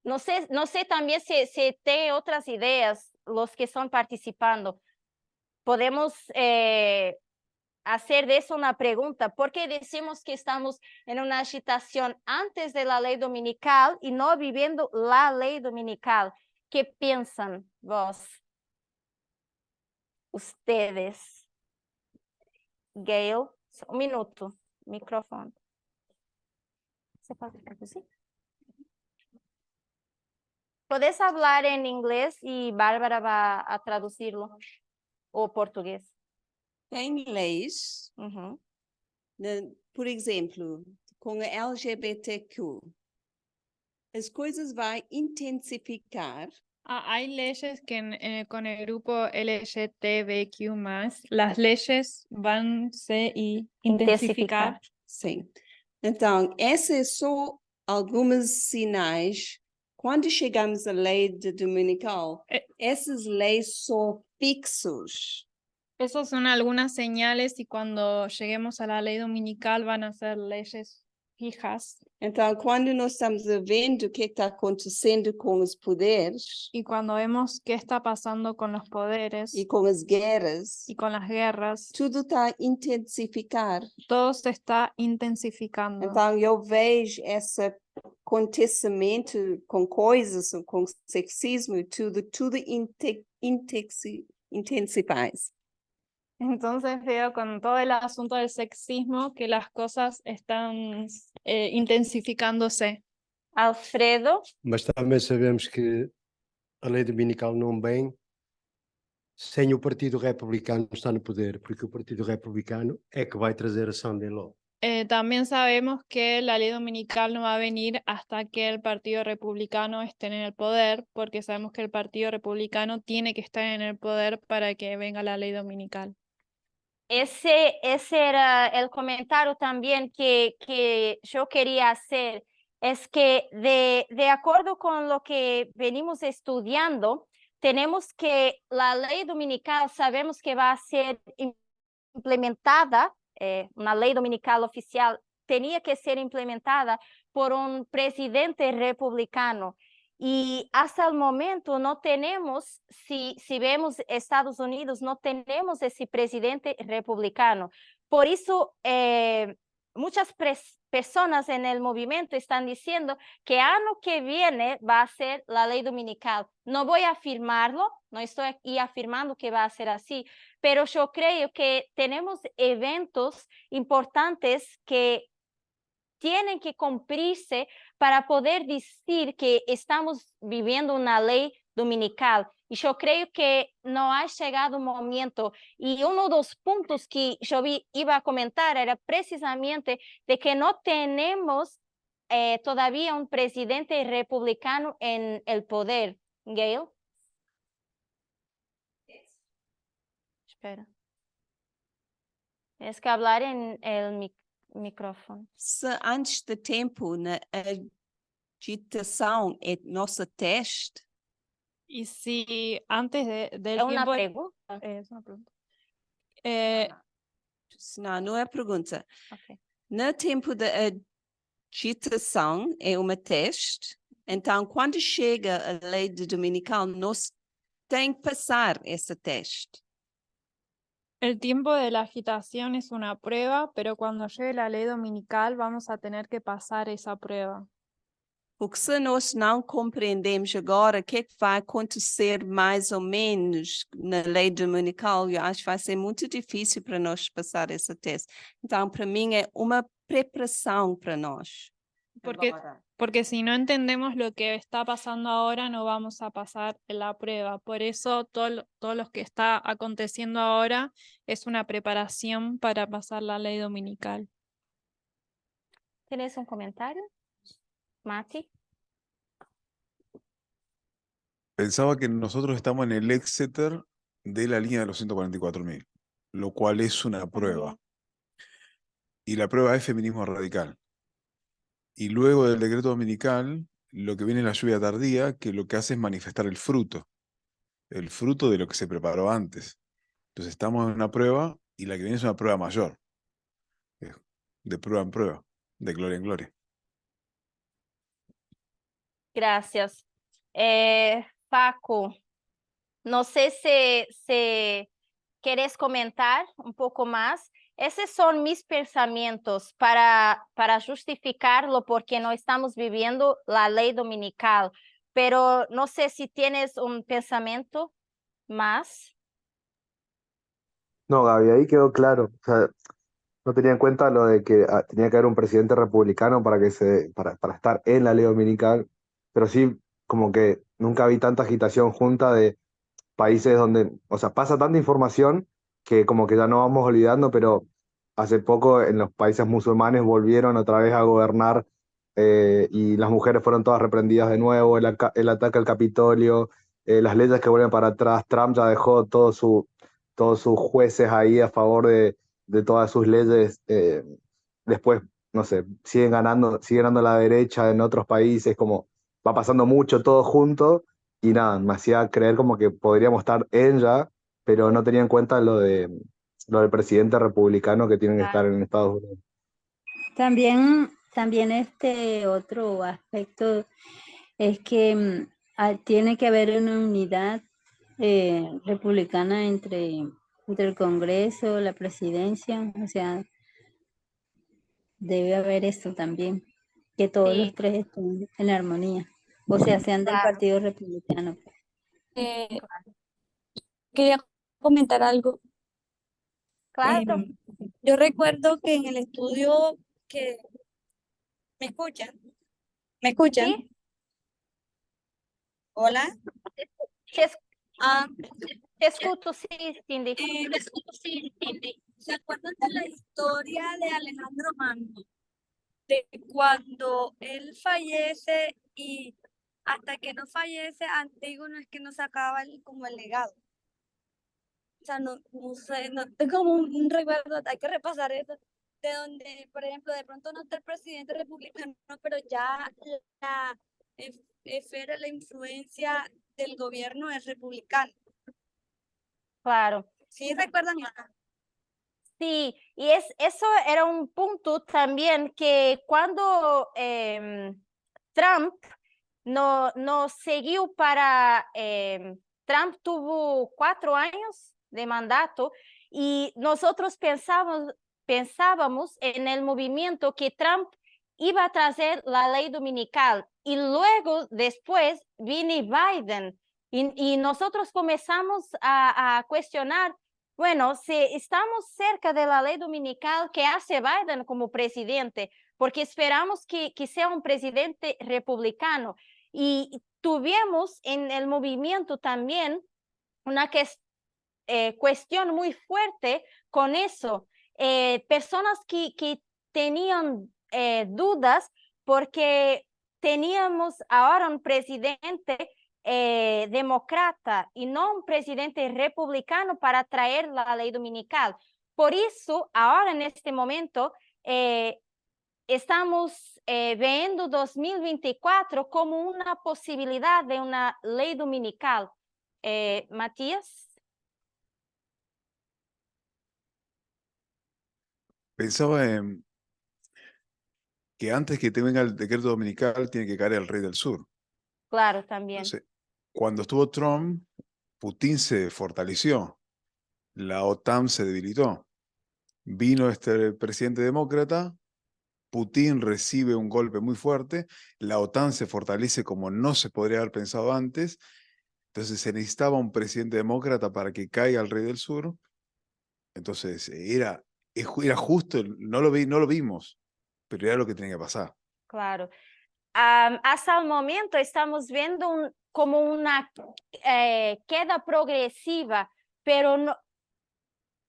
No sé también si tiene otras ideas los que están participando. Podemos hacer de eso una pregunta. ¿Por qué decimos que estamos en una agitación antes de la ley dominical y no viviendo la ley dominical? ¿Qué piensan vos? Ustedes. Gail, un minuto, micrófono. ¿Se puede traducir? Puedes hablar en inglés y Bárbara va a traducirlo, o português. Tem leis, por exemplo, com a LGBTQ, as coisas vão intensificar. Hay leyes que con el grupo LGTBQ+, las leyes van a se intensificar. Sim. Então, essas são algumas sinais. Quando chegamos à lei dominical, essas leis são fixos. Esas son algunas señales y cuando lleguemos a la lei dominical van a ser leyes fijas. Então, quando nós estamos vendo o que está acontecendo com os poderes, y cuando vemos qué está pasando con los poderes e com as guerras, y con las guerras, tudo está a intensificar. todo se está intensificando. Então, eu vejo esse acontecimento com coisas, com sexismo e tudo intensifica. Entonces veo con todo el asunto del sexismo que las cosas están intensificándose. Alfredo? Mas também sabemos que a lei dominical não vem sem o Partido Republicano estar no poder, porque o Partido Republicano é que vai trazer a Sunday Law. También sabemos que la ley dominical no va a venir hasta que el Partido Republicano esté en el poder, porque sabemos que el Partido Republicano tiene que estar en el poder para que venga la ley dominical. Ese era el comentario también que yo quería hacer, es que de acuerdo con lo que venimos estudiando, tenemos que la ley dominical sabemos que va a ser implementada, una ley dominical oficial tenía que ser implementada por un presidente republicano. Y hasta el momento no tenemos, si vemos Estados Unidos, no tenemos ese presidente republicano. Por eso muchas personas en el movimiento están diciendo que año que viene va a ser la ley dominical. No voy a afirmarlo, no estoy aquí afirmando que va a ser así, pero yo creo que tenemos eventos importantes que tienen que cumplirse para poder decir que estamos viviendo una ley dominical. Y yo creo que no ha llegado un momento. Y uno de los puntos que yo iba a comentar era precisamente de que no tenemos todavía un presidente republicano en el poder. Gail. Espera. Tienes que hablar en el micrófono. Se antes de tempo na agitação é nosso teste. Y si antes del ¿Es una tiempo... pregunta? Es una pregunta. Não é pergunta. Okay. No tempo da agitação é uma teste. Então, quando chega a lei dominical, nós tem que passar esse teste. El tiempo de la agitación es una prueba, pero cuando llegue la ley dominical vamos a tener que pasar esa prueba. Porque se nós não compreendemos agora o que é que vai acontecer mais ou menos na lei dominical, eu acho que vai ser muito difícil para nós passar esse teste. Então, para mim, é uma preparação para nós. Porque si no entendemos lo que está pasando ahora, no vamos a pasar la prueba. Por eso todo lo que está aconteciendo ahora es una preparación para pasar la ley dominical. ¿Tienes un comentario, Mati? Pensaba que nosotros estamos en el Exeter de la línea de los 144.000, lo cual es una prueba. Y la prueba es feminismo radical. Y luego del decreto dominical, lo que viene es la lluvia tardía, que lo que hace es manifestar el fruto de lo que se preparó antes. Entonces estamos en una prueba y la que viene es una prueba mayor, de prueba en prueba, de gloria en gloria. Gracias. Paco, no sé si quieres comentar un poco más. Esos son mis pensamientos para justificarlo porque no estamos viviendo la ley dominical, pero no sé si tienes un pensamiento más. No, Gaby, ahí quedó claro. O sea, no tenía en cuenta lo de que tenía que haber un presidente republicano para estar en la ley dominical, pero sí como que nunca vi tanta agitación junta de países donde, o sea, pasa tanta información que como que ya no vamos olvidando, pero hace poco en los países musulmanes volvieron otra vez a gobernar y las mujeres fueron todas reprendidas de nuevo, el ataque al Capitolio, las leyes que vuelven para atrás, Trump ya dejó todos sus jueces ahí a favor de todas sus leyes, después, no sé, sigue ganando la derecha en otros países, como va pasando mucho todo junto, y nada, me hacía creer como que podríamos estar en ya, pero no tenía en cuenta lo del presidente republicano que tienen que estar en Estados Unidos. También este otro aspecto es que tiene que haber una unidad republicana entre el Congreso, la presidencia, o sea, debe haber esto también, que todos los tres estén en armonía, o sea, sean del Partido Republicano. Quería comentar algo. Claro. Yo recuerdo que en el estudio que... ¿Me escuchan? ¿Me escuchan? Sí. Hola. Te escucho, sí, Cindy. ¿Se acuerdan de la historia de Alejandro Magno? De cuando él fallece y hasta que no fallece, Antígono es que no sacaba como el legado. O sea, no sé, no tengo como un recuerdo, hay que repasar eso, de donde, por ejemplo, de pronto no está el presidente republicano, pero ya la esfera, la influencia del gobierno es republicano. Claro. ¿Sí recuerdan? Sí, y eso era un punto también que cuando Trump no siguió Trump tuvo 4 años de mandato y nosotros pensábamos en el movimiento que Trump iba a traer la ley dominical y luego después vino Biden y nosotros comenzamos a cuestionar, bueno, si estamos cerca de la ley dominical, ¿qué hace Biden como presidente? Porque esperamos que sea un presidente republicano. Y tuvimos en el movimiento también una cuestión muy fuerte con eso. Personas que tenían dudas porque teníamos ahora un presidente demócrata y no un presidente republicano para traer la ley dominical. Por eso, ahora en este momento, estamos viendo 2024 como una posibilidad de una ley dominical. Matías. Pensaba en que antes que te venga el decreto dominical tiene que caer el rey del sur. Claro, también. Entonces, cuando estuvo Trump, Putin se fortaleció, la OTAN se debilitó. Vino este presidente demócrata Putin recibe un golpe muy fuerte, la OTAN se fortalece como no se podría haber pensado antes, entonces se necesitaba un presidente demócrata para que caiga el rey del sur, entonces era justo, no lo vimos, pero era lo que tenía que pasar. Claro. Hasta el momento estamos viendo como una queda progresiva, pero no,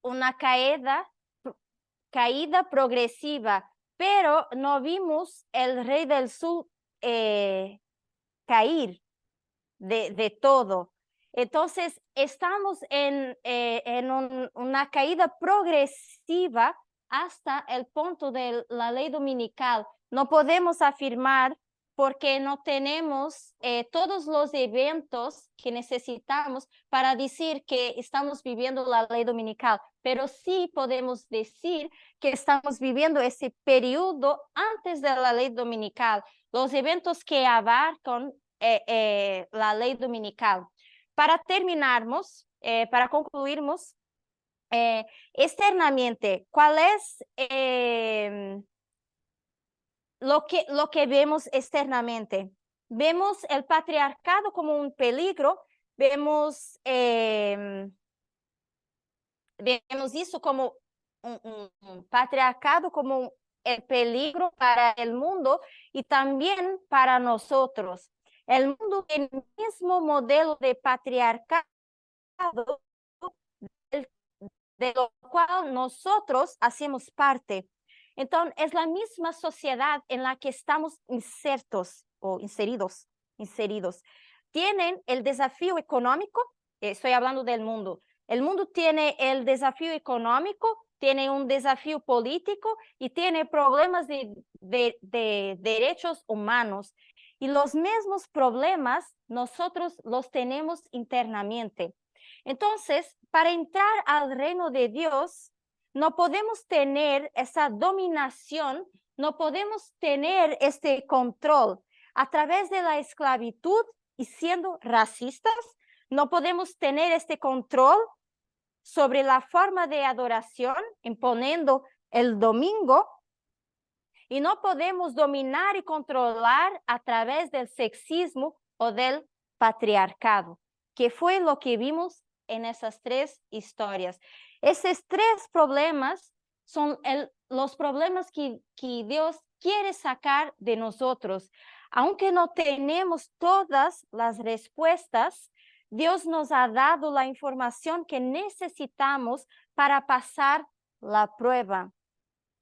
una caída progresiva, pero no vimos el rey del sur caer de todo. Entonces, estamos en una caída progresiva hasta el punto de la ley dominical. No podemos afirmar porque no tenemos todos los eventos que necesitamos para decir que estamos viviendo la ley dominical, pero sí podemos decir que estamos viviendo ese periodo antes de la ley dominical, los eventos que abarcan la ley dominical. Para terminarmos, para concluirmos, externamente, ¿cuál es lo que vemos externamente? Vemos el patriarcado como un peligro, vemos eso como un patriarcado como el peligro para el mundo y también para nosotros. El mundo tiene el mismo modelo de patriarcado de lo cual nosotros hacemos parte. Entonces, es la misma sociedad en la que estamos insertos o inseridos. Tienen el desafío económico, estoy hablando del mundo. El mundo tiene el desafío económico, tiene un desafío político y tiene problemas de derechos humanos. Y los mismos problemas nosotros los tenemos internamente. Entonces, para entrar al reino de Dios, no podemos tener esa dominación, no podemos tener este control a través de la esclavitud y siendo racistas. No podemos tener este control sobre la forma de adoración, imponiendo el domingo. Y no podemos dominar y controlar a través del sexismo o del patriarcado, que fue lo que vimos en esas tres historias. Esos tres problemas son los problemas que Dios quiere sacar de nosotros. Aunque no tenemos todas las respuestas, Dios nos ha dado la información que necesitamos para pasar la prueba.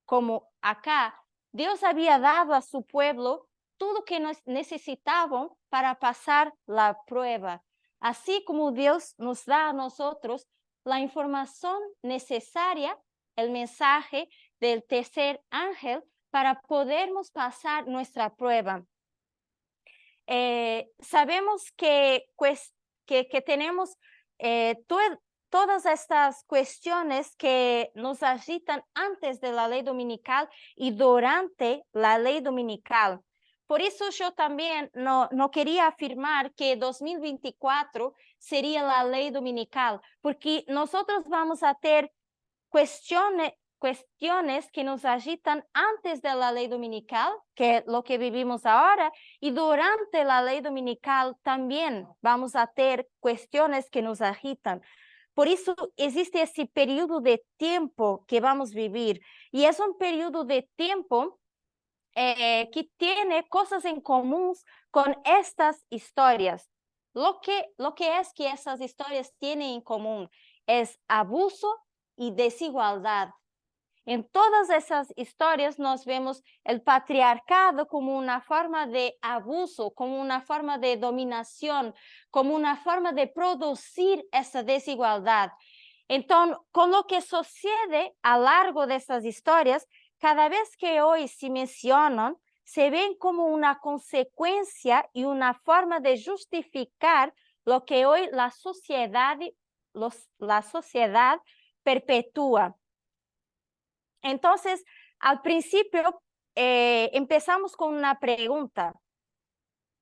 Como acá, Dios había dado a su pueblo todo lo que necesitaban para pasar la prueba. Así como Dios nos da a nosotros la información necesaria, el mensaje del tercer ángel para podernos pasar nuestra prueba. Sabemos que tenemos todas estas cuestiones que nos agitan antes de la ley dominical y durante la ley dominical. Por eso yo también no quería afirmar que 2024 sería la ley dominical, porque nosotros vamos a tener cuestiones que nos agitan antes de la ley dominical, que es lo que vivimos ahora, y durante la ley dominical también vamos a tener cuestiones que nos agitan. Por eso existe ese periodo de tiempo que vamos a vivir, y es un periodo de tiempo que tiene cosas en común con estas historias. Lo que es que esas historias tienen en común es abuso y desigualdad. En todas esas historias nos vemos el patriarcado como una forma de abuso, como una forma de dominación, como una forma de producir esa desigualdad. Entonces, con lo que sucede a lo largo de estas historias, cada vez que hoy se mencionan, se ven como una consecuencia y una forma de justificar lo que hoy la sociedad perpetúa. Entonces, al principio empezamos con una pregunta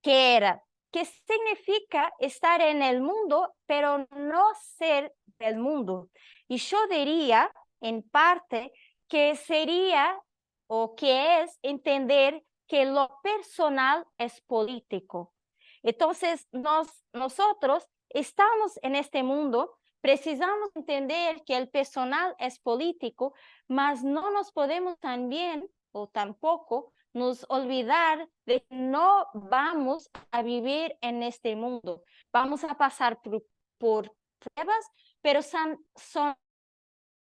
que era, ¿qué significa estar en el mundo pero no ser del mundo? Y yo diría, en parte, que sería o que es entender que lo personal es político. Entonces, nosotros estamos en este mundo, precisamos entender que el personal es político, mas no nos podemos también o tampoco nos olvidar de que no vamos a vivir en este mundo. Vamos a pasar por pruebas, pero son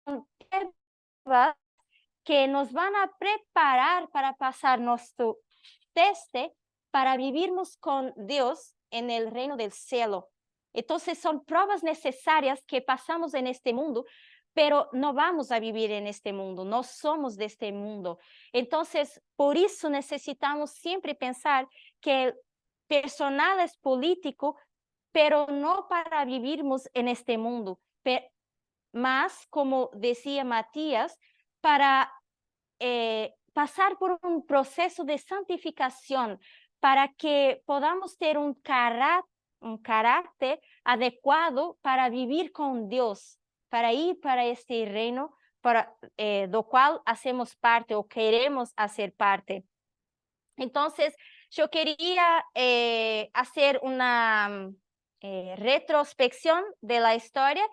pruebas que nos van a preparar para pasar nuestro teste para vivirnos con Dios en el reino del cielo. Entonces son pruebas necesarias que pasamos en este mundo, pero no vamos a vivir en este mundo, no somos de este mundo. Entonces, por eso necesitamos siempre pensar que el personal es político, pero no para vivirnos en este mundo, más, como decía Matías, para pasar por un proceso de santificación, para que podamos tener un carácter adecuado para vivir con Dios, para ir para este reino, para do cual hacemos parte o queremos hacer parte. Entonces, yo quería hacer una retrospección de la historia,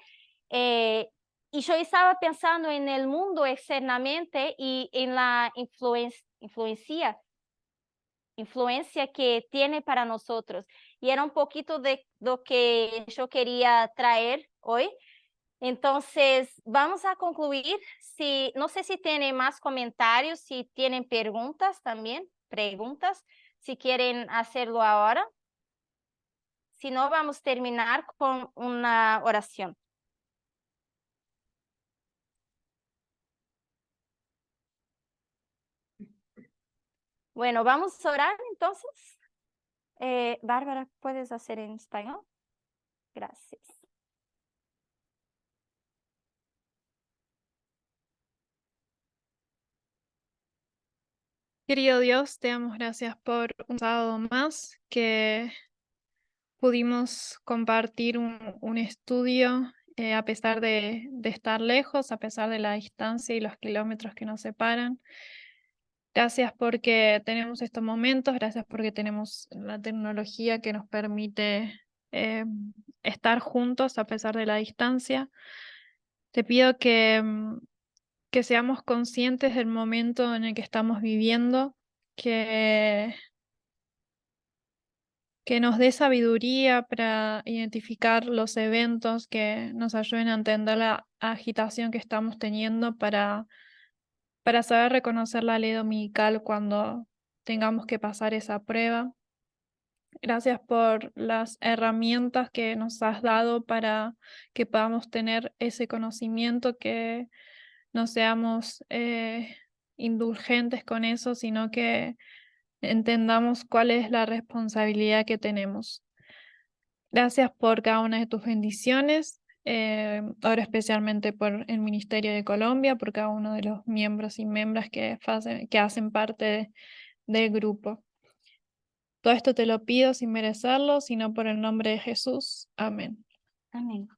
y yo estaba pensando en el mundo externamente y en la influencia que tiene para nosotros. Y era un poquito de lo que yo quería traer hoy. Entonces, vamos a concluir. No sé si tienen más comentarios, si tienen preguntas también, si quieren hacerlo ahora. Si no, vamos a terminar con una oración. Bueno, vamos a orar entonces. Bárbara, ¿puedes hacer en español? Gracias. Querido Dios, te damos gracias por un sábado más que pudimos compartir un estudio a pesar de estar lejos, a pesar de la distancia y los kilómetros que nos separan. Gracias porque tenemos estos momentos, gracias porque tenemos la tecnología que nos permite estar juntos a pesar de la distancia. Te pido que seamos conscientes del momento en el que estamos viviendo, que nos dé sabiduría para identificar los eventos, que nos ayuden a entender la agitación que estamos teniendo para saber reconocer la ley dominical cuando tengamos que pasar esa prueba. Gracias por las herramientas que nos has dado para que podamos tener ese conocimiento, que no seamos indulgentes con eso, sino que entendamos cuál es la responsabilidad que tenemos. Gracias por cada una de tus bendiciones, ahora especialmente por el Ministerio de Colombia, por cada uno de los miembros y miembros que hacen parte del grupo. Todo esto te lo pido sin merecerlo, sino por el nombre de Jesús. Amén. Amén.